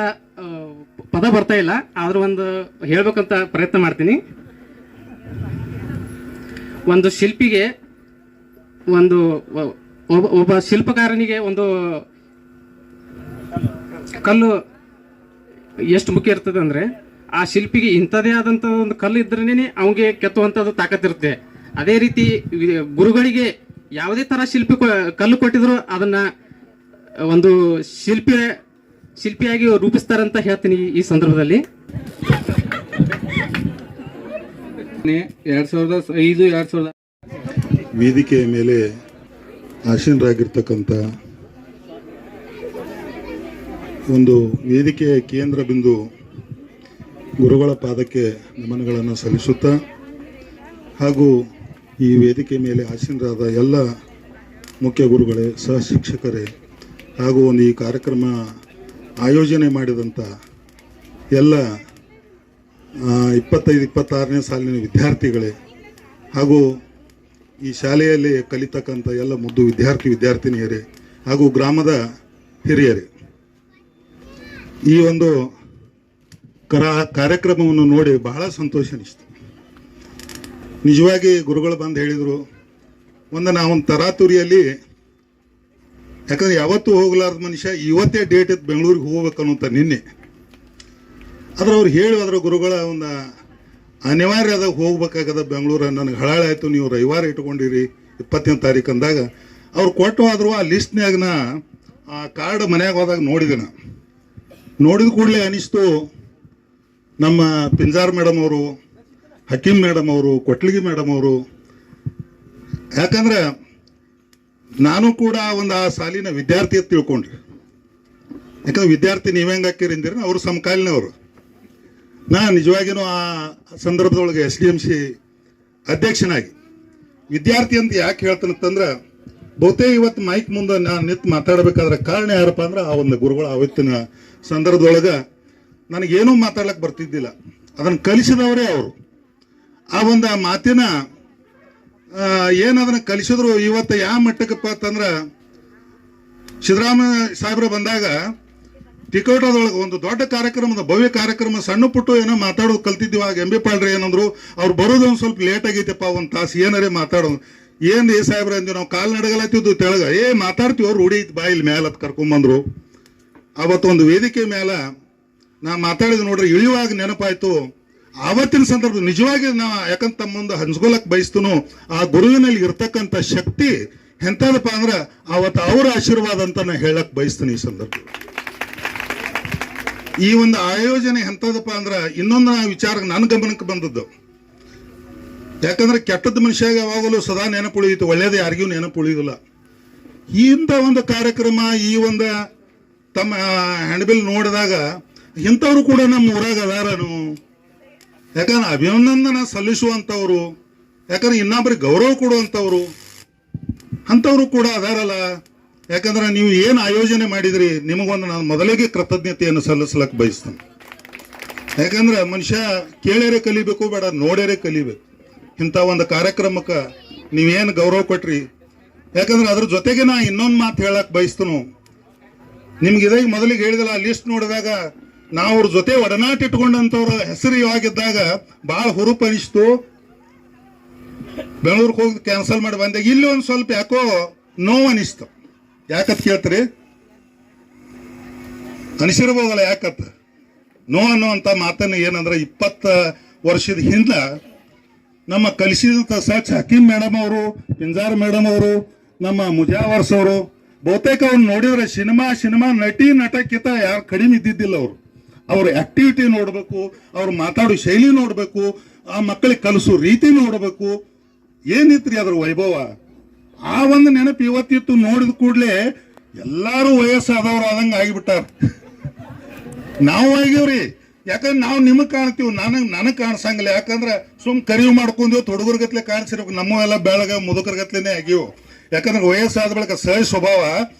ಪದ ಬರ್ತಾ ಇಲ್ಲ, ಆದರೂ ಒಂದು ಹೇಳಬೇಕಂತ ಪ್ರಯತ್ನ ಮಾಡ್ತೀನಿ. ಒಂದು ಶಿಲ್ಪಿಗೆ ಒಬ್ಬ ಶಿಲ್ಪಕಾರನಿಗೆ ಒಂದು ಕಲ್ಲು ಎಷ್ಟು ಮುಖ್ಯ ಇರ್ತದೆ ಅಂದರೆ, ಆ ಶಿಲ್ಪಿಗೆ ಇಂಥದೇ ಆದಂಥ ಒಂದು ಕಲ್ಲು ಇದ್ರೇ ಅವನಿಗೆ ಕೆತ್ತುವಂಥದ್ದು ತಾಕತ್ತಿರುತ್ತೆ. ಅದೇ ರೀತಿ ಗುರುಗಳಿಗೆ ಯಾವುದೇ ಥರ ಕಲ್ಲು ಕೊಟ್ಟಿದ್ರು ಅದನ್ನು ಒಂದು ಶಿಲ್ಪಿಯಾಗಿ ರೂಪಿಸ್ತಾರಂತ ಹೇಳ್ತೀನಿ ಈ ಸಂದರ್ಭದಲ್ಲಿ. 2005 ವೇದಿಕೆಯ ಮೇಲೆ ಆಸೀನರಾಗಿರ್ತಕ್ಕಂಥ ಒಂದು ವೇದಿಕೆಯ ಕೇಂದ್ರ ಬಿಂದು ಗುರುಗಳ ಪಾದಕ್ಕೆ ನಮನಗಳನ್ನು ಸಲ್ಲಿಸುತ್ತಾ, ಹಾಗೂ ಈ ವೇದಿಕೆ ಮೇಲೆ ಆಸೀನರಾದ ಎಲ್ಲ ಮುಖ್ಯ ಗುರುಗಳೇ, ಸಹ ಶಿಕ್ಷಕರೇ, ಹಾಗೂ ಒಂದು ಈ ಕಾರ್ಯಕ್ರಮ ಆಯೋಜನೆ ಮಾಡಿದಂಥ ಎಲ್ಲ 25-26ನೇ ಸಾಲಿನ ವಿದ್ಯಾರ್ಥಿಗಳೇ, ಹಾಗೂ ಈ ಶಾಲೆಯಲ್ಲಿ ಕಲಿತಕ್ಕಂಥ ಎಲ್ಲ ಮುದ್ದು ವಿದ್ಯಾರ್ಥಿನಿಯರೇ, ಹಾಗೂ ಗ್ರಾಮದ ಹಿರಿಯರೇ, ಈ ಒಂದು ಕಾರ್ಯಕ್ರಮವನ್ನು ನೋಡಿ ಬಹಳ ಸಂತೋಷ ಅನಿಸ್ತು. ನಿಜವಾಗಿ ಗುರುಗಳು ಬಂದು ಹೇಳಿದರು, ನಾವು ಒಂದು ತರಾತುರಿಯಲ್ಲಿ ಯಾಕಂದ್ರೆ ಯಾವತ್ತೂ ಹೋಗ್ಲಾರ್ದ ಮನುಷ್ಯ ಇವತ್ತೇ ಡೇಟ್ ಇತ್ತು ಬೆಂಗಳೂರಿಗೆ ಹೋಗ್ಬೇಕನ್ನುವಂಥ ನಿನ್ನೆ. ಆದ್ರೆ ಅವ್ರು ಹೇಳಿ ಅದ್ರ ಗುರುಗಳ ಒಂದು ಅನಿವಾರ್ಯ ಅದಾಗ ಹೋಗ್ಬೇಕಾಗದ ಬೆಂಗಳೂರು, ನನಗೆ ಹಳಾಳೆ ಆಯಿತು, ನೀವು ರವಿವಾರ ಇಟ್ಕೊಂಡಿರಿ 20ನೇ ತಾರೀಕು ಅಂದಾಗ ಅವ್ರು ಕೊಟ್ಟು ಆದರೂ ಆ ಲಿಸ್ಟ್ನಾಗ ಆ ಕಾರ್ಡ್ ಮನ್ಯಾಗ ಹೋದಾಗ ನೋಡಿದ ಕೂಡಲೇ ಅನಿಸ್ತು, ನಮ್ಮ ಪಿಂಜಾರ್ ಮೇಡಮ್ ಅವರು, ಹಕೀಮ್ ಮೇಡಮ್ ಅವರು, ಕೊಟ್ಲಿಗಿ ಮೇಡಮ್ ಅವರು, ಯಾಕಂದ್ರೆ ನಾನು ಕೂಡ ಒಂದು ಆ ಸಾಲಿನ ವಿದ್ಯಾರ್ಥಿ ಅಂತ ತಿಳ್ಕೊಂಡ್ರಿ. ಯಾಕಂದ್ರೆ ವಿದ್ಯಾರ್ಥಿ ನೀವು ಹೆಂಗೆ ಹಾಕಿರಿ ಅಂದಿರಿ, ಅವರು ಸಮಕಾಲೀನವರು. ನಾ ನಿಜವಾಗಿಯೂ ಆ ಸಂದರ್ಭದೊಳಗೆ SDMC ಅಧ್ಯಕ್ಷನಾಗಿ ವಿದ್ಯಾರ್ಥಿ ಅಂತ ಯಾಕೆ ಹೇಳ್ತಾನಂತಂದ್ರೆ, ಬಹುತೇಕ ಇವತ್ತು ಮೈಕ್ ಮುಂದೆ ನಾನು ನಿಂತು ಮಾತಾಡಬೇಕಾದ್ರೆ ಕಾರಣ ಯಾರಪ್ಪ ಅಂದ್ರೆ ಆ ಒಂದು ಗುರುಗಳು ಆವತ್ತಿನ ಸಂದರ್ಭದೊಳಗೆ ನನಗೇನೂ ಮಾತಾಡ್ಲಿಕ್ಕೆ ಬರ್ತಿದ್ದಿಲ್ಲ, ಅದನ್ನು ಕಲಿಸಿದವರೇ ಅವರು. ಆ ಒಂದು ಮಾತಿನ ಏನದನ್ನು ಕಲಿಸಿದ್ರು. ಇವತ್ತು ಯಾವ ಮಟ್ಟಕ್ಕಪ್ಪ ಅಂತಂದ್ರೆ, ಸಿದ್ದರಾಮಯ್ಯ ಸಾಹೇಬ್ರ ಬಂದಾಗ ತಿಕೋಟದೊಳಗೆ ಒಂದು ದೊಡ್ಡ ಕಾರ್ಯಕ್ರಮದ ಭವ್ಯ ಕಾರ್ಯಕ್ರಮ ಸಣ್ಣ ಪುಟ್ಟು ಏನೋ ಮಾತಾಡೋದು ಕಲ್ತಿದ್ದೀವಿ. ಆಗ MB ಪಾಲ್ರಿ ಏನಂದ್ರು, ಅವ್ರು ಬರೋದು ಒಂದು ಸ್ವಲ್ಪ ಲೇಟ್ ಆಗೈತಪ್ಪ, ಒಂದು ತಾಸು ಏನಾರೇ ಮಾತಾಡೋದು. ಏನ್ರಿ ಸಾಹೇಬ್ರ ಅಂದ್ವಿ ನಾವು, ಕಾಲು ನಡಗಲತ್ತಿದ್ದು ತೆಳಗ ಮಾತಾಡ್ತೀವಿ, ಅವ್ರು ರೂಢಿ ಬಾಯಿಲ್ ಮೇಲೆ ಅದು ಕರ್ಕೊಂಬಂದ್ರು. ಅವತ್ತೊಂದು ವೇದಿಕೆ ಮೇಲೆ ನಾ ಮಾತಾಡಿದ ನೋಡ್ರಿ, ಇಳಿಯುವಾಗ ನೆನಪಾಯ್ತು ಆವತ್ತಿನ ಸಂದರ್ಭ. ನಿಜವಾಗಿ ನಾವು ಯಾಕಂತ ತಮ್ಮ ಮುಂದೆ ಹಂಚ್ಕೊಳಕ್ ಬಯಸ್ತನು, ಆ ಗುರುವಿನಲ್ಲಿ ಇರ್ತಕ್ಕಂಥ ಶಕ್ತಿ ಎಂಥದಪ್ಪ ಅಂದ್ರೆ ಅವತ್ತು ಅವರ ಆಶೀರ್ವಾದ ಅಂತ ನಾ ಹೇಳಕ್ ಬಯಸ್ತೀನಿ. ಈ ಸಂದರ್ಭ ಈ ಒಂದು ಆಯೋಜನೆ ಎಂಥದಪ್ಪ ಅಂದ್ರೆ ಇನ್ನೊಂದು ವಿಚಾರ ನನ್ನ ಗಮನಕ್ಕೆ ಬಂದದ್ದು. ಯಾಕಂದ್ರೆ ಕೆಟ್ಟದ ಮನುಷ್ಯಾಗ ಯಾವಾಗಲೂ ಸದಾ ನೆನಪು ಉಳಿಯಿತು, ಒಳ್ಳೇದು ಯಾರಿಗೂ ನೆನಪು ಉಳಿಯೋದಿಲ್ಲ. ಇಂಥ ಒಂದು ಕಾರ್ಯಕ್ರಮ, ಈ ಒಂದು ತಮ್ಮ ಹ್ಯಾಂಡ್ಬಿಲ್ ನೋಡಿದಾಗ ಇಂಥವ್ರು ಕೂಡ ನಮ್ಮ ಊರಾಗ ಅದಾರನು. ಯಾಕಂದ್ರೆ ಅಭಿನಂದನೆ ಸಲ್ಲಿಸುವಂಥವ್ರು, ಯಾಕಂದ್ರೆ ಇನ್ನೊಬ್ಬರಿಗೆ ಗೌರವ ಕೊಡುವಂಥವ್ರು ಅಂಥವ್ರು ಕೂಡ ಅದಾರಲ್ಲ. ಯಾಕಂದ್ರೆ ನೀವು ಏನು ಆಯೋಜನೆ ಮಾಡಿದ್ರಿ, ನಿಮಗೊಂದು ನಾನು ಮೊದಲಿಗೆ ಕೃತಜ್ಞತೆಯನ್ನು ಸಲ್ಲಿಸ್ಲಕ್ಕೆ ಬಯಸ್ತೇನೆ. ಯಾಕಂದ್ರೆ ಮನುಷ್ಯ ಕೇಳ್ಯಾರೆ ಕಲಿಬೇಕು, ಬೇಡ ನೋಡ್ಯಾರೆ ಕಲಿಬೇಕು. ಇಂಥ ಒಂದು ಕಾರ್ಯಕ್ರಮಕ್ಕೆ ನೀವೇನು ಗೌರವ ಕೊಟ್ರಿ. ಯಾಕಂದ್ರೆ ಅದ್ರ ಜೊತೆಗೆ ನಾ ಇನ್ನೊಂದು ಮಾತು ಹೇಳಕ್ ಬಯಸ್ತನು. ನಿಮ್ಗೆ ಇದಾಗ ಮೊದಲಿಗೆ ಹೇಳಿದಲ್ಲ, ಲಿಸ್ಟ್ ನೋಡಿದಾಗ ನಾವು ಅವ್ರ ಜೊತೆ ಒಡನಾಟ ಇಟ್ಕೊಂಡಂಥವ್ರ ಹೆಸರು ಇವಾಗಿದ್ದಾಗ ಭಾಳ ಹುರುಪು ಅನಿಸ್ತು. ಬೆಂಗಳೂರಿಗೆ ಹೋಗಿ ಕ್ಯಾನ್ಸಲ್ ಮಾಡಿ ಬಂದಾಗ ಇಲ್ಲಿ ಒಂದು ಸ್ವಲ್ಪ ಯಾಕೋ ನೋವು ಅನಿಸ್ತು. ಯಾಕತ್ ಕೇಳ್ತೀರಿ, ಅನಿಸಿರ್ಬೋದಲ್ಲ ಯಾಕತ್ ನೋವು ಅನ್ನುವಂಥ ಮಾತನ್ನು ಏನಂದ್ರೆ 20 ವರ್ಷದ ಹಿಂದೆ ನಮ್ಮ ಕಲಿಸಿದಂಥ ಸಚ್ ಹಕೀಮ್ ಮೇಡಮ್ ಅವರು, ಪಿಂಜಾರ್ ಮೇಡಮ್ ಅವರು, ನಮ್ಮ ಮುಜಾವರ್ಸ್ ಅವರು, ಬಹುತೇಕ ಅವ್ರು ನೋಡಿದ್ರೆ ಸಿನಿಮಾ ನಟಕ್ಕಿಂತ ಯಾರು ಕಡಿಮೆ ಇದ್ದಿದ್ದಿಲ್ಲ. ಅವ್ರ ಆಕ್ಟಿವಿಟಿ ನೋಡಬೇಕು, ಅವ್ರು ಮಾತಾಡೋ ಶೈಲಿ ನೋಡಬೇಕು, ಆ ಮಕ್ಕಳಿಗೆ ಕಲಿಸೋ ರೀತಿ ನೋಡಬೇಕು. ಏನಿತ್ರಿ ಅದ್ರ ವೈಭವ. ಆ ಒಂದು ನೆನಪು ಇವತ್ತಿತ್ತು. ನೋಡಿದ ಕೂಡಲೇ ಎಲ್ಲಾರು ವಯಸ್ಸಾದವ್ರು ಆದಂಗೆ ಆಗಿಬಿಟ್ಟಾರ. ನಾವು ಆಗ್ಯವ್ರಿ. ಯಾಕಂದ್ರೆ ನಾವು ನಿಮಗೆ ಕಾಣ್ತೀವಿ, ನನಗೆ ಕಾಣಿಸಂಗಿಲ್ಲ. ಯಾಕಂದ್ರೆ ಕರಿವು ಮಾಡ್ಕೊಂಡೇವು, ತೊಡಗುರ್ಗತ್ಲೆ ಕಾಣಿಸಿರ್ಬೇಕು. ನಮ್ಮವೆಲ್ಲ ಬೆಳಗ ಮುದುಕರ್ಗತ್ಲೆನೇ ಆಗ್ಯವು. ಯಾಕಂದ್ರೆ ವಯಸ್ಸಾದ ಬಳಿಕ ಸಹಜ ಸ್ವಭಾವ.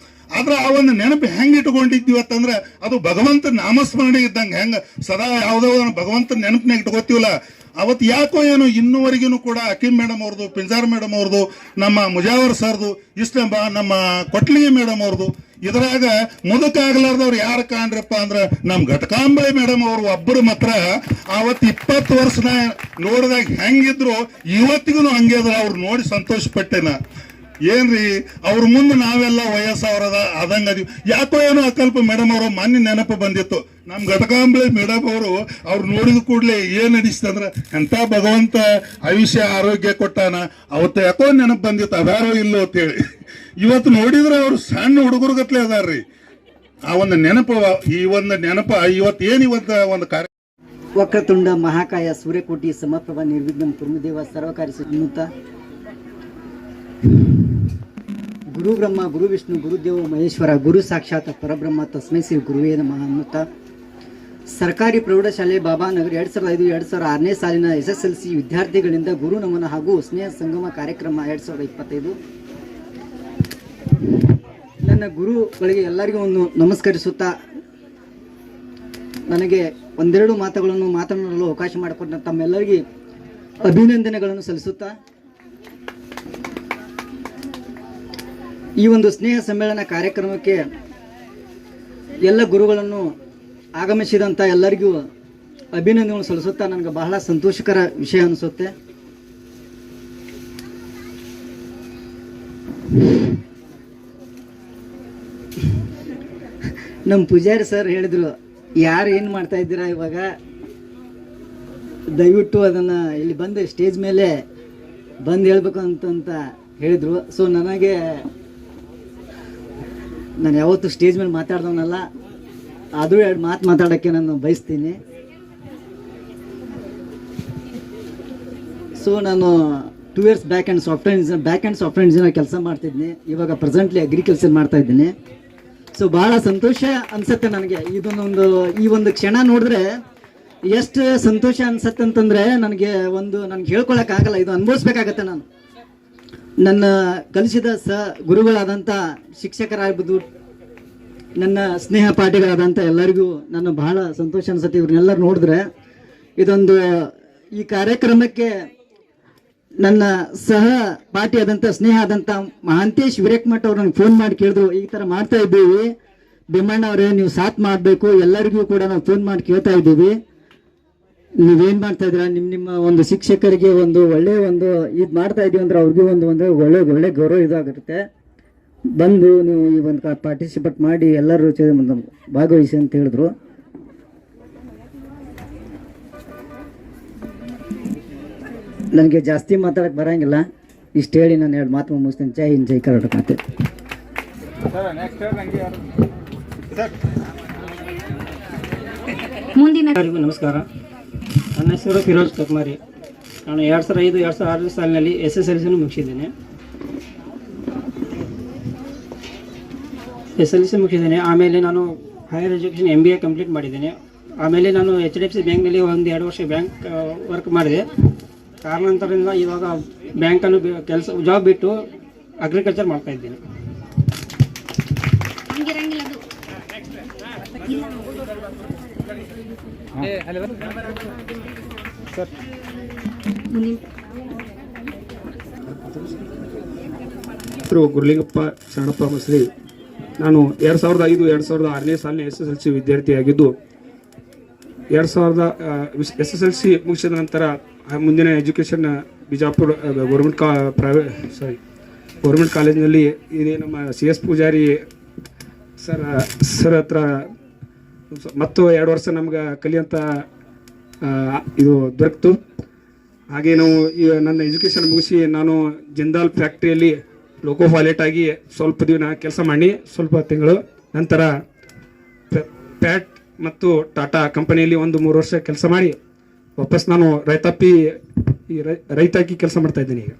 ಆದ್ರೆ ಆ ಒಂದು ನೆನಪು ಹೆಂಗೆ ಇಟ್ಕೊಂಡಿದ್ವಿ ಅಂತಂದ್ರೆ, ಅದು ಭಗವಂತ ನಾಮಸ್ಮರಣೆ ಇದ್ದಂಗೆ. ಹೆಂಗೆ ಸದಾ ಯಾವುದೋ ಭಗವಂತನ ನೆನಪನ್ನ ಇಟ್ಕೋತೀವಲ್ಲ, ಅವತ್ತು ಯಾಕೋ ಏನೋ ಇನ್ನೂವರೆಗೂ ಕೂಡ ಹಕೀಮ್ ಮೇಡಮ್ ಅವ್ರದ್ದು, ಪಿಂಜಾರ್ ಮೇಡಮ್ ಅವ್ರದ್ದು, ನಮ್ಮ ಮುಜಾವರ್ ಸರ್ದು, ನಮ್ಮ ಕೊಟ್ಲಿಗಿ ಮೇಡಮ್ ಅವ್ರದ್ದು, ಇದ್ರಾಗ ಮುದುಕಾಗ್ಲಾರ್ದವ್ರು ಯಾರು ಕಾಣ್ರಪ್ಪ ಅಂದ್ರೆ ನಮ್ಮ ಘಟಕಾಂಬಳಿ ಮೇಡಮ್ ಅವರು ಒಬ್ಬರು ಮಾತ್ರ ಅವತ್ತು 20 ವರ್ಷನ ನೋಡಿದಾಗ ಹೆಂಗಿದ್ರು ಇವತ್ತಿಗೂ ಹಂಗೆ ಅದ್ರ. ಅವ್ರು ನೋಡಿ ಸಂತೋಷ ಪಟ್ಟೆನ. ಏನ್ರಿ ಅವ್ರ ಮುಂದೆ ನಾವೆಲ್ಲ ವಯಸ್ಸವ್ರದ ಆದಂಗ ಅದೀವಿ. ಯಾಕೋ ಏನೋ ಅಕಲ್ಪ ಮೇಡಮ್ ಅವರು ಮೊನ್ನೆ ನೆನಪು ಬಂದಿತ್ತು. ನಮ್ಮ ಘಟಕಾಂಬಳಿ ಮೇಡಮ್ ಅವರು ಅವ್ರು ನೋಡಿದ ಕೂಡಲೇ ಏನ್ ಅನಿಸ್ತಂದ್ರ, ಎಂತ ಭಗವಂತ ಆಯುಷ್ಯ ಆರೋಗ್ಯ ಕೊಟ್ಟಾನ. ಅವತ್ತು ಯಾಕೋ ನೆನಪು ಬಂದಿತ್ತು, ಅದಾರೋ ಇಲ್ಲೋ ಅಂತೇಳಿ. ಇವತ್ತು ನೋಡಿದ್ರೆ ಅವ್ರು ಸಣ್ಣ ಹುಡುಗರುಗತ್ಲೆ ಅದಾರ್ರಿ. ಆ ಒಂದು ನೆನಪು, ಈ ಒಂದು ನೆನಪ ಇವತ್ತು ಒಂದು ಕಾರ್ಯ. ವಕ್ರತುಂಡ ಮಹಾಕಾಯ ಸೂರ್ಯಕೋಟಿ ಸಮಪ್ರಭ ನಿರ್ವಿಘ್ನಂ ಕುರ್ಮದೇವ ಸರ್ವಕಾರ್ಯ ಸಿದ್ಧನುತ. ಗುರು ಬ್ರಹ್ಮ ಗುರು ವಿಷ್ಣು ಗುರುದೇವ ಮಹೇಶ್ವರ ಗುರು ಸಾಕ್ಷಾತ್ ಪರಬ್ರಹ್ಮ ತಸ್ಮೈ ಶ್ರೀ ಗುರುವೇ ನಮಃ ಅನ್ನುತ್ತಾ, ಸರ್ಕಾರಿ ಪ್ರೌಢಶಾಲೆ ಬಾಬಾನಗರ 2005-2006ನೇ ಸಾಲಿನ SSLC ವಿದ್ಯಾರ್ಥಿಗಳಿಂದ ಗುರು ನಮನ ಹಾಗೂ ಸ್ನೇಹ ಸಂಗಮ ಕಾರ್ಯಕ್ರಮ 2025. ನನ್ನ ಗುರುಗಳಿಗೆ ಎಲ್ಲರಿಗೂ ಒಂದು ನಮಸ್ಕರಿಸುತ್ತಾ, ನನಗೆ ಒಂದೆರಡು ಮಾತುಗಳನ್ನು ಮಾತನಾಡಲು ಅವಕಾಶ ಮಾಡಿಕೊಟ್ಟ ತಮ್ಮೆಲ್ಲರಿಗೆ ಅಭಿನಂದನೆಗಳನ್ನು ಸಲ್ಲಿಸುತ್ತಾ, ಈ ಒಂದು ಸ್ನೇಹ ಸಮ್ಮೇಳನ ಕಾರ್ಯಕ್ರಮಕ್ಕೆ ಎಲ್ಲ ಗುರುಗಳನ್ನು ಆಗಮಿಸಿದಂಥ ಎಲ್ಲರಿಗೂ ಅಭಿನಂದನೆಗಳನ್ನು ಸಲ್ಲಿಸುತ್ತಾ, ನನಗೆ ಬಹಳ ಸಂತೋಷಕರ ವಿಷಯ ಅನಿಸುತ್ತೆ. ನಮ್ಮ ಪೂಜಾರಿ ಸರ್ ಹೇಳಿದರು, ಯಾರು ಏನು ಮಾಡ್ತಾ ಇದ್ದೀರಾ ಇವಾಗ, ದಯವಿಟ್ಟು ಅದನ್ನು ಇಲ್ಲಿ ಬಂದು ಸ್ಟೇಜ್ ಮೇಲೆ ಬಂದು ಹೇಳ್ಬೇಕು ಅಂತ ಹೇಳಿದರು. ಸೊ ನನಗೆ, ನಾನು ಯಾವತ್ತೂ ಸ್ಟೇಜ್ ಮೇಲೆ ಮಾತಾಡ್ದವನಲ್ಲ, ಆದರೂ 2 ಮಾತು ಮಾತಾಡೋಕ್ಕೆ ನಾನು ಬಯಸ್ತೀನಿ. ಸೊ ನಾನು 2 years back and software engineer ಕೆಲಸ ಮಾಡ್ತಿದ್ದೀನಿ. ಇವಾಗ ಪ್ರೆಸೆಂಟ್ಲಿ ಅಗ್ರಿಕಲ್ಚರ್ ಮಾಡ್ತಾ ಇದ್ದೀನಿ. ಸೊ ಭಾಳ ಸಂತೋಷ ಅನಿಸುತ್ತೆ ನನಗೆ. ಈ ಒಂದು ಕ್ಷಣ ನೋಡಿದ್ರೆ ಎಷ್ಟು ಸಂತೋಷ ಅನ್ಸತ್ತೆ ಅಂತಂದರೆ ನನಗೆ ಹೇಳ್ಕೊಳಕ್ಕಾಗಲ್ಲ. ಇದು ಅನುಭವಿಸ್ಬೇಕಾಗತ್ತೆ. ನಾನು ನನ್ನ ಕಲಿಸಿದ ಗುರುಗಳಾದಂಥ ಶಿಕ್ಷಕರಾಗ್ಬೋದು, ನನ್ನ ಸ್ನೇಹ ಪಾಠಿಗಳಾದಂಥ ಎಲ್ಲರಿಗೂ ನಾನು ಬಹಳ ಸಂತೋಷ ಅನಿಸುತ್ತೆ. ಇವ್ರನ್ನೆಲ್ಲರೂ ನೋಡಿದ್ರೆ ಈ ಕಾರ್ಯಕ್ರಮಕ್ಕೆ ನನ್ನ ಸಹ ಪಾಠಿಯಾದಂಥ ಸ್ನೇಹ ಆದಂಥ ಮಹಾಂತೇಶ್ ವಿರೇಕ್ಮಠ್ ಅವ್ರು ನನಗೆ ಫೋನ್ ಮಾಡಿ ಕೇಳಿದ್ರು, ಈ ಥರ ಮಾಡ್ತಾ ಇದ್ದೀವಿ ಭೀಮಣ್ಣ ಅವರೇ, ನೀವು ಸಾಥ್ ಮಾಡಬೇಕು. ಎಲ್ಲರಿಗೂ ಕೂಡ ನಾವು ಫೋನ್ ಮಾಡಿ ಕೇಳ್ತಾ ಇದ್ದೀವಿ, ನೀವೇನು ಮಾಡ್ತಾ ಇದ್ದೀರಾ, ನಿಮ್ಮ ಒಂದು ಶಿಕ್ಷಕರಿಗೆ ಒಳ್ಳೆ ಇದು ಮಾಡ್ತಾ ಇದ್ದೀವಿ ಅಂದ್ರೆ ಅವ್ರಿಗೂ ಒಳ್ಳೆ ಗೌರವ ಇದಾಗಿರುತ್ತೆ. ಬಂದು ನೀವು ಈ ಒಂದು ಪಾರ್ಟಿಸಿಪೇಟ್ ಮಾಡಿ ಎಲ್ಲರೂ ಭಾಗವಹಿಸಿ ಅಂತ ಹೇಳಿದ್ರು. ನನಗೆ ಜಾಸ್ತಿ ಮಾತಾಡಕ್ಕೆ ಬರೋಂಗಿಲ್ಲ, ಇಷ್ಟು ಹೇಳಿ ನಾನು 2 ಮಾತು ಮುಗಿಸ್ತೀನಿ. ಜೈ ಹಿಂದ್, ಜೈ ಕರ್ನಾಟಕ ಮಾತೆ. ಎಲ್ಲರಿಗೂ ನಮಸ್ಕಾರ. ನನ್ನ ಹೆಸರು ಫಿರೋಜ್ ಕಕ್ಮಾರಿ. ನಾನು 2005-2006 ಸಾಲಿನಲ್ಲಿ SSLC ಮುಗಿಸಿದ್ದೇನೆ. ಆಮೇಲೆ ನಾನು ಹೈಯರ್ ಎಜುಕೇಷನ್ MBA ಕಂಪ್ಲೀಟ್ ಮಾಡಿದ್ದೇನೆ. ಆಮೇಲೆ ನಾನು HDFC ಬ್ಯಾಂಕ್ನಲ್ಲಿ 1-2 ವರ್ಷ ಬ್ಯಾಂಕ್ ವರ್ಕ್ ಮಾಡಿದೆ. ಕಾರಣಾಂತರದಿಂದ ಇವಾಗ ಬ್ಯಾಂಕನ್ನು ಜಾಬ್ ಬಿಟ್ಟು ಅಗ್ರಿಕಲ್ಚರ್ ಮಾಡ್ತಾ ಇದ್ದೇನೆ. ಗುರುಲಿಂಗಪ್ಪ ಶರಣಪ್ಪ ಮಸ್ರಿ. ನಾನು 2005-2006 ಸಾಲಿನ SSLC ವಿದ್ಯಾರ್ಥಿಯಾಗಿದ್ದು, 2000 SSLC ಮುಗಿಸಿದ ನಂತರ ಮುಂದಿನ ಎಜುಕೇಷನ್ ಬಿಜಾಪುರ ಗೌರ್ಮೆಂಟ್ ಕಾಲೇಜಿನಲ್ಲಿ ಇದೇ ನಮ್ಮ CS ಪೂಜಾರಿ ಸರ್ ಹತ್ರ ಮತ್ತು 2 ವರ್ಷ ನಮ್ಗೆ ಕಲಿಯಂಥ ಇದು ದೊರಕಿತು. ಹಾಗೆ ನಾವು ನನ್ನ ಎಜುಕೇಷನ್ ಮುಗಿಸಿ ನಾನು ಜಿಂದಾಲ್ ಫ್ಯಾಕ್ಟ್ರಿಯಲ್ಲಿ ಲೋಕೋ ಪೈಲಟ್ ಆಗಿ ಸ್ವಲ್ಪ ದಿನ ಕೆಲಸ ಮಾಡಿ, ಸ್ವಲ್ಪ ತಿಂಗಳು ನಂತರ ಪ್ಯಾಟ್ ಮತ್ತು ಟಾಟಾ ಕಂಪನಿಯಲ್ಲಿ 1-3 ವರ್ಷ ಕೆಲಸ ಮಾಡಿ ವಾಪಸ್ ನಾನು ರೈತಾಕಿ ಕೆಲಸ ಮಾಡ್ತಾ ಇದ್ದೀನಿ ಈಗ.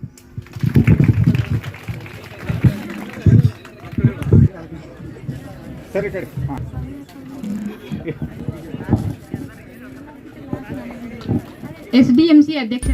SDMC ಅಧ್ಯಕ್ಷ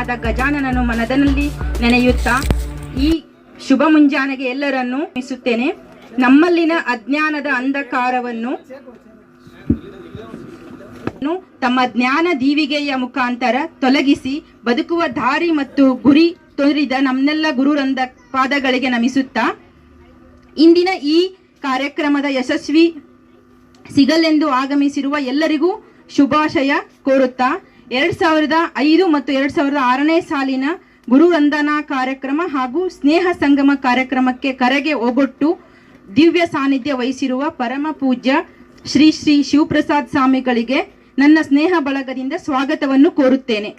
ದೇವರಾದ ಗಜಾನನನ್ನು ಮನದಲ್ಲಿ ನೆನೆಯುತ್ತಾ ಈ ಶುಭ ಮುಂಜಾನೆಗೆ ಎಲ್ಲರನ್ನೂ ಮಿಸುತ್ತೇನೆ. ನಮ್ಮಲ್ಲಿನ ಅಜ್ಞಾನದ ಅಂಧಕಾರವನ್ನು ತಮ್ಮ ಜ್ಞಾನ ದೀವಿಗೆಯ ಮುಖಾಂತರ ತೊಲಗಿಸಿ ಬದುಕುವ ದಾರಿ ಮತ್ತು ಗುರಿ ತೋರಿದ ನಮ್ಮೆಲ್ಲ ಗುರುರಂದ ಪಾದಗಳಿಗೆ ನಮಿಸುತ್ತಾ ಇಂದಿನ ಈ ಕಾರ್ಯಕ್ರಮದ ಯಶಸ್ವಿ ಸಿಗಲೆಂದು ಆಗಮಿಸಿರುವ ಎಲ್ಲರಿಗೂ ಶುಭಾಶಯ ಕೋರುತ್ತಾ 2005 ಮತ್ತು 2006ನೇ ಸಾಲಿನ ಗುರುವಂದನಾ ಕಾರ್ಯಕ್ರಮ ಹಾಗೂ ಸ್ನೇಹ ಸಂಗಮ ಕಾರ್ಯಕ್ರಮಕ್ಕೆ ಕರೆಗೆ ಒಗೊಟ್ಟು ದಿವ್ಯ ಸಾನ್ನಿಧ್ಯ ವಹಿಸಿರುವ ಪರಮ ಪೂಜ್ಯ ಶ್ರೀ ಶ್ರೀ ಶಿವಪ್ರಸಾದ್ ಸ್ವಾಮಿಗಳಿಗೆ ನನ್ನ ಸ್ನೇಹ ಬಳಗದಿಂದ ಸ್ವಾಗತವನ್ನು ಕೋರುತ್ತೇನೆ.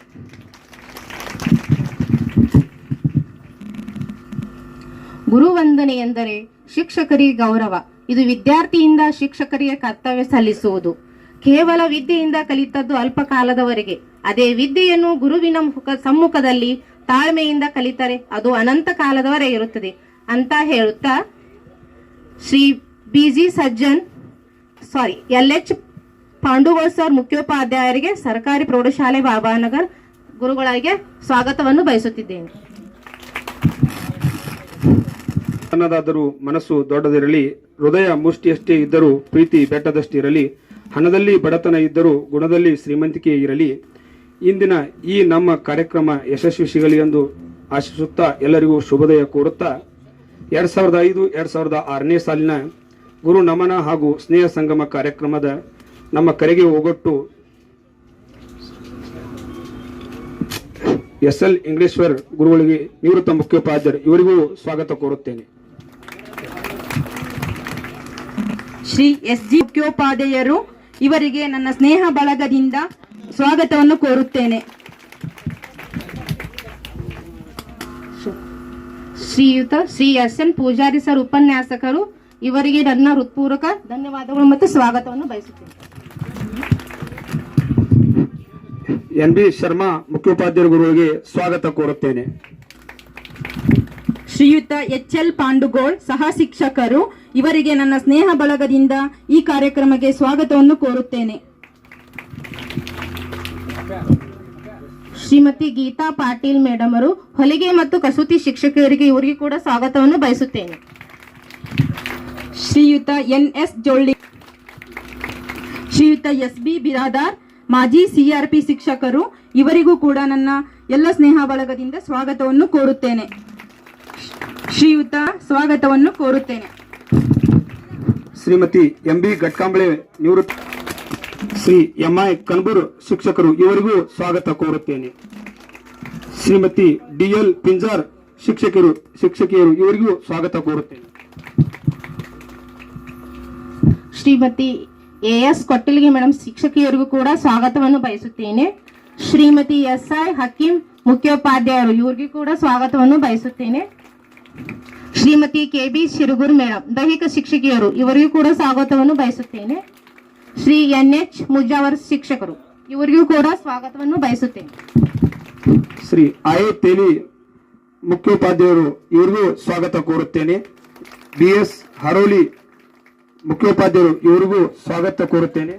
ಗುರುವಂದನೆ ಎಂದರೆ ಶಿಕ್ಷಕರಿಗೆ ಗೌರವ. ಇದು ವಿದ್ಯಾರ್ಥಿಯಿಂದ ಶಿಕ್ಷಕರಿಗೆ ಕರ್ತವ್ಯ ಸಲ್ಲಿಸುವುದು. ಕೇವಲ ವಿದ್ಯೆಯಿಂದ ಕಲಿತದ್ದು ಅಲ್ಪ ಕಾಲದವರೆಗೆ. ಅದೇ ವಿದ್ಯೆಯನ್ನು ಗುರುವಿನ ಸಮ್ಮುಖದಲ್ಲಿ ತಾಳ್ಮೆಯಿಂದ ಕಲಿತರೆ ಅದು ಅನಂತ ಕಾಲದವರೆಗೆ ಇರುತ್ತದೆ ಅಂತ ಹೇಳುತ್ತಾ Shri BG Sajjan LH Pandugol sir ಮುಖ್ಯೋಪಾಧ್ಯಾಯರಿಗೆ ಸರ್ಕಾರಿ ಪ್ರೌಢಶಾಲೆ ಬಾಬಾನಗರ್ ಗುರುಗಳಿಗೆ ಸ್ವಾಗತವನ್ನು ಬಯಸುತ್ತಿದ್ದೇನೆ. ಸಣ್ಣದಾದರೂ ಮನಸ್ಸು ದೊಡ್ಡದಿರಲಿ, ಹೃದಯ ಮುಷ್ಟಿಯಷ್ಟೇ ಇದ್ದರೂ ಪ್ರೀತಿ ಬೆಟ್ಟದಷ್ಟಿರಲಿ, ಹಣದಲ್ಲಿ ಬಡತನ ಇದ್ದರೂ ಗುಣದಲ್ಲಿ ಶ್ರೀಮಂತಿಕೆ ಇರಲಿ. ಇಂದಿನ ಈ ನಮ್ಮ ಕಾರ್ಯಕ್ರಮ ಯಶಸ್ವಿ ಸಿಗಲಿ ಎಂದು ಆಶಿಸುತ್ತಾ ಎಲ್ಲರಿಗೂ ಶುಭೋದಯ ಕೋರುತ್ತಾ 2005-2006ನೇ ಸಾಲಿನ ಗುರು ನಮನ ಹಾಗೂ ಸ್ನೇಹ ಸಂಗಮ ಕಾರ್ಯಕ್ರಮದ ನಮ್ಮ ಕರೆಗೆ ಒಗೊಟ್ಟು SL ಇಂಗ್ಲೇಶ್ವರ್ ಗುರುಗಳಿಗೆ ನಿವೃತ್ತ ಮುಖ್ಯೋಪಾಧ್ಯಾಯರು ಇವರಿಗೂ ಸ್ವಾಗತ ಕೋರುತ್ತೇನೆ. ಶ್ರೀ SG ಮುಖ್ಯೋಪಾಧ್ಯಾಯರು ಇವರಿಗೆ ನನ್ನ ಸ್ನೇಹ ಬಳಗದಿಂದ ಸ್ವಾಗತವನ್ನು ಕೋರುತ್ತೇನೆ. ಶ್ರೀಯುತ ಶ್ರೀ SN ಪೂಜಾರಿ ಸರ್ ಉಪನ್ಯಾಸಕರು ಇವರಿಗೆ ನನ್ನ ಹೃತ್ಪೂರ್ವಕ ಧನ್ಯವಾದಗಳು ಮತ್ತು ಸ್ವಾಗತವನ್ನು ಬಯಸುತ್ತೇನೆ. NB ಶರ್ಮಾ ಮುಖ್ಯೋಪಾಧ್ಯಾಯರು ಗುರುಗಳಿಗೆ ಸ್ವಾಗತ ಕೋರುತ್ತೇನೆ. ಶ್ರೀಯುತ HL ಪಾಂಡುಗೋಳ್ ಸಹ ಶಿಕ್ಷಕರು ಇವರಿಗೆ ನನ್ನ ಸ್ನೇಹ ಬಳಗದಿಂದ ಈ ಕಾರ್ಯಕ್ರಮಕ್ಕೆ ಸ್ವಾಗತವನ್ನು ಕೋರುತ್ತೇನೆ. ಶ್ರೀಮತಿ ಗೀತಾ ಪಾಟೀಲ್ ಮೇಡಮ್ ಅವರು ಹೊಲಿಗೆ ಮತ್ತು ಕಸೂತಿ ಶಿಕ್ಷಕರಿಗೆ ಇವರಿಗೆ ಕೂಡ ಸ್ವಾಗತವನ್ನು ಬಯಸುತ್ತೇನೆ. ಶ್ರೀಯುತ NS ಜೊಳ್ಳಿ, ಶ್ರೀಯುತ SB ಬಿರಾದಾರ್ ಮಾಜಿ CRP ಶಿಕ್ಷಕರು ಇವರಿಗೂ ಕೂಡ ನನ್ನ ಎಲ್ಲ ಸ್ನೇಹ ಬಳಗದಿಂದ ಸ್ವಾಗತವನ್ನು ಕೋರುತ್ತೇನೆ. ಶ್ರೀಯುತ ಸ್ವಾಗತವನ್ನು ಕೋರುತ್ತೇನೆ. ಶ್ರೀಮತಿ MB ಗಟ್ಕಾಂಬಳೆ ನಿವೃತ್ತ ಶ್ರೀ MI ಕನ್ಬೂರ್ ಶಿಕ್ಷಕರು ಇವರಿಗೂ ಸ್ವಾಗತ ಕೋರುತ್ತೇನೆ. ಶ್ರೀಮತಿ DL ಪಿಂಜಾರ್ ಶಿಕ್ಷಕಿಯರು ಇವರಿಗೂ ಸ್ವಾಗತ ಕೋರುತ್ತೇನೆ. ಶ್ರೀಮತಿ AS ಕೊಟ್ಟಿಲಿಗೆ ಮೇಡಮ್ ಶಿಕ್ಷಕಿಯರಿಗೂ ಕೂಡ ಸ್ವಾಗತವನ್ನು ಬಯಸುತ್ತೇನೆ. ಶ್ರೀಮತಿ SI ಹಕೀಂ ಮುಖ್ಯೋಪಾಧ್ಯಾಯರು ಇವರಿಗೂ ಕೂಡ ಸ್ವಾಗತವನ್ನು ಬಯಸುತ್ತೇನೆ. ಶ್ರೀಮತಿ KB ಶಿರುಗೂರ್ ಮೇಡಮ್ ದೈಹಿಕ ಶಿಕ್ಷಕಿಯರು ಇವರಿಗೂ ಕೂಡ ಸ್ವಾಗತವನ್ನು ಬಯಸುತ್ತೇನೆ. ಶ್ರೀ NH ಮುಜಾವರ್ ಶಿಕ್ಷಕರು ಇವರಿಗೂ ಕೂಡ ಸ್ವಾಗತವನ್ನು ಬಯಸುತ್ತೇನೆ. ಶ್ರೀ I ತೇಲಿ ಮುಖ್ಯೋಪಾಧ್ಯಾಯರು ಇವರಿಗೂ ಸ್ವಾಗತ ಕೋರುತ್ತೇನೆ. BS ಹರೋಲಿ ಮುಖ್ಯೋಪಾಧ್ಯಾಯರು ಇವರಿಗೂ ಸ್ವಾಗತ ಕೋರುತ್ತೇನೆ.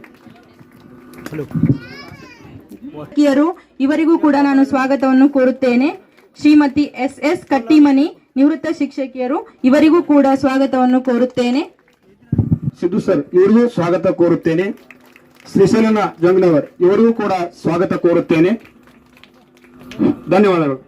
ಇವರಿಗೂ ಕೂಡ ನಾನು ಸ್ವಾಗತವನ್ನು ಕೋರುತ್ತೇನೆ. ಶ್ರೀಮತಿ SS ಕಟ್ಟಿಮನಿ ನಿವೃತ್ತ ಶಿಕ್ಷಕಿಯರು ಇವರಿಗೂ ಕೂಡ ಸ್ವಾಗತವನ್ನು ಕೋರುತ್ತೇನೆ. ಸಿದ್ದು ಸರ್ ಇವರಿಗೂ ಸ್ವಾಗತ ಕೋರುತ್ತೇನೆ. ಶ್ರೀಶೈಲನ ಜಂಗ್ನವರ್ ಇವರಿಗೂ ಕೂಡ ಸ್ವಾಗತ ಕೋರುತ್ತೇನೆ. ಧನ್ಯವಾದಗಳು.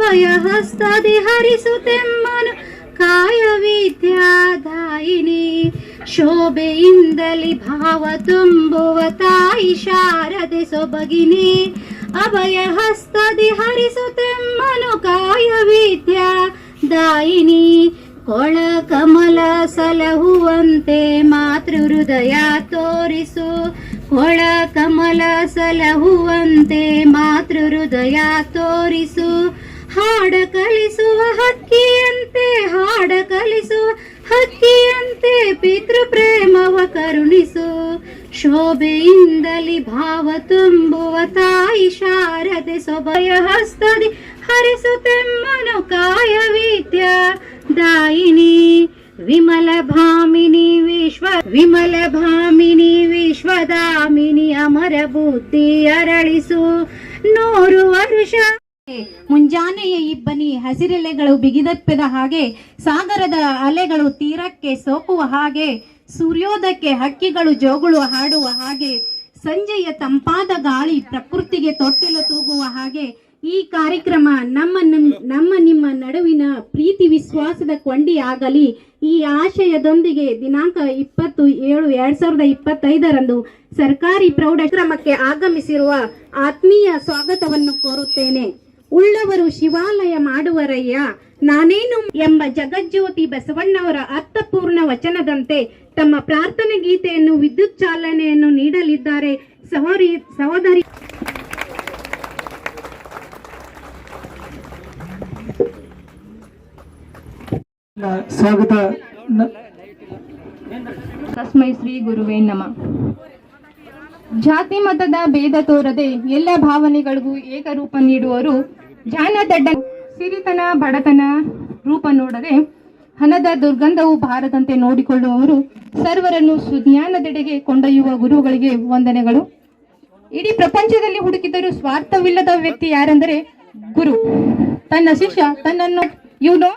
ಅಭಯ ಹಸ್ತದಿ ಹರಿಸುತ್ತೆಮ್ಮನು ಕಾಯ ವಿದ್ಯಾದಾಯಿನಿ ಶೋಭೆಯಿಂದಲಿ ಭಾವ ತುಂಬುವ ತಾಯಿ ಶಾರದೆ ಸೊಬಗಿನಿ ಅಭಯ ಹಸ್ತದಿ ಹರಿಸುತ್ತೆಮ್ಮನು ಕಾಯ ವಿದ್ಯಾದಾಯಿನಿ ಕೊಳ ಕಮಲ ಸಲಹುವಂತೆ ಮಾತೃ ಹೃದಯ ತೋರಿಸು ಕೊಳ ಕಮಲ ಸಲಹುವಂತೆ ಮಾತೃ ಹೃದಯ ತೋರಿಸು ಹಾಡ ಕಲಿಸುವ ಹಕ್ಕಿಯಂತೆ ಹಾಡ ಕಲಿಸುವ ಹಕ್ಕಿಯಂತೆ ಪಿತೃ ಪ್ರೇಮವ ಕರುಣಿಸು ಶೋಭೆಯಿಂದಲಿ ಭಾವ ತುಂಬುವ ತಾಯಿ ಶಾರದೆ ಸೊಬಯ ಹಸ್ತದಿ ಹರಿಸುತ್ತೆಮ್ಮನು ಕಾಯ ವಿದ್ಯಾ ದಾಯಿನಿ ವಿಮಲ ಭಾಮಿನಿ ವಿಶ್ವದಾಮಿನಿ ಅಮರ ಬುದ್ಧಿ ಅರಳಿಸು 100 ವರುಷ ಮುಂಜಾನೆಯ ಇಬ್ಬನಿ ಹಸಿರೆಲೆಗಳು ಬಿಗಿದಪ್ಪದ ಹಾಗೆ ಸಾಗರದ ಅಲೆಗಳು ತೀರಕ್ಕೆ ಸೋಕುವ ಹಾಗೆ ಸೂರ್ಯೋದಯಕ್ಕೆ ಹಕ್ಕಿಗಳು ಜೋಗುಳು ಹಾಡುವ ಹಾಗೆ ಸಂಜೆಯ ತಂಪಾದ ಗಾಳಿ ಪ್ರಕೃತಿಗೆ ತೊಟ್ಟಿಲು ತೂಗುವ ಹಾಗೆ ಈ ಕಾರ್ಯಕ್ರಮ ನಮ್ಮ ನಿಮ್ಮ ನಡುವಿನ ಪ್ರೀತಿ ವಿಶ್ವಾಸದ ಕೊಂಡಿ ಆಗಲಿ. ಈ ಆಶಯದೊಂದಿಗೆ ದಿನಾಂಕ 20/7/2025 ಸರ್ಕಾರಿ ಪ್ರೌಢಕ್ರಮಕ್ಕೆ ಆಗಮಿಸಿರುವ ಆತ್ಮೀಯ ಸ್ವಾಗತವನ್ನು ಕೋರುತ್ತೇನೆ. ಉಳ್ಳವರು ಶಿವಾಲಯ ಮಾಡುವರಯ್ಯ ನಾನೇನು ಎಂಬ ಜಗಜ್ಯೋತಿ ಬಸವಣ್ಣವರ ಅರ್ಥಪೂರ್ಣ ವಚನದಂತೆ ತಮ್ಮ ಪ್ರಾರ್ಥನೆ ಗೀತೆಯನ್ನು ವಿದ್ಯುತ್ ಚಾಲನೆಯನ್ನು ನೀಡಲಿದ್ದಾರೆ ಸಹೋದರಿ ಸ್ವಾಗತ. ತಸ್ಮೈ ಶ್ರೀ ಗುರುವೇ ನಮಃ. ಜಾತಿ ಮತದ ಭೇದ ತೋರದೆ ಎಲ್ಲ ಭಾವನೆಗಳಿಗೂ ಏಕರೂಪ ನೀಡುವರು. ಜಾನದಡ್ಡ ಸಿರಿತನ ಬಡತನ ರೂಪ ನೋಡದೆ ಹಣದ ದುರ್ಗಂಧವು ಬಾರದಂತೆ ನೋಡಿಕೊಳ್ಳುವವರು. ಸರ್ವರನ್ನು ಸುಜ್ಞಾನದೆಡೆಗೆ ಕೊಂಡೊಯ್ಯುವ ಗುರುಗಳಿಗೆ ವಂದನೆಗಳು. ಇಡೀ ಪ್ರಪಂಚದಲ್ಲಿ ಹುಡುಕಿದರೂ ಸ್ವಾರ್ಥವಿಲ್ಲದ ವ್ಯಕ್ತಿ ಯಾರೆಂದರೆ ಗುರು. ತನ್ನ ಶಿಷ್ಯ ತನ್ನನ್ನು ಇವನು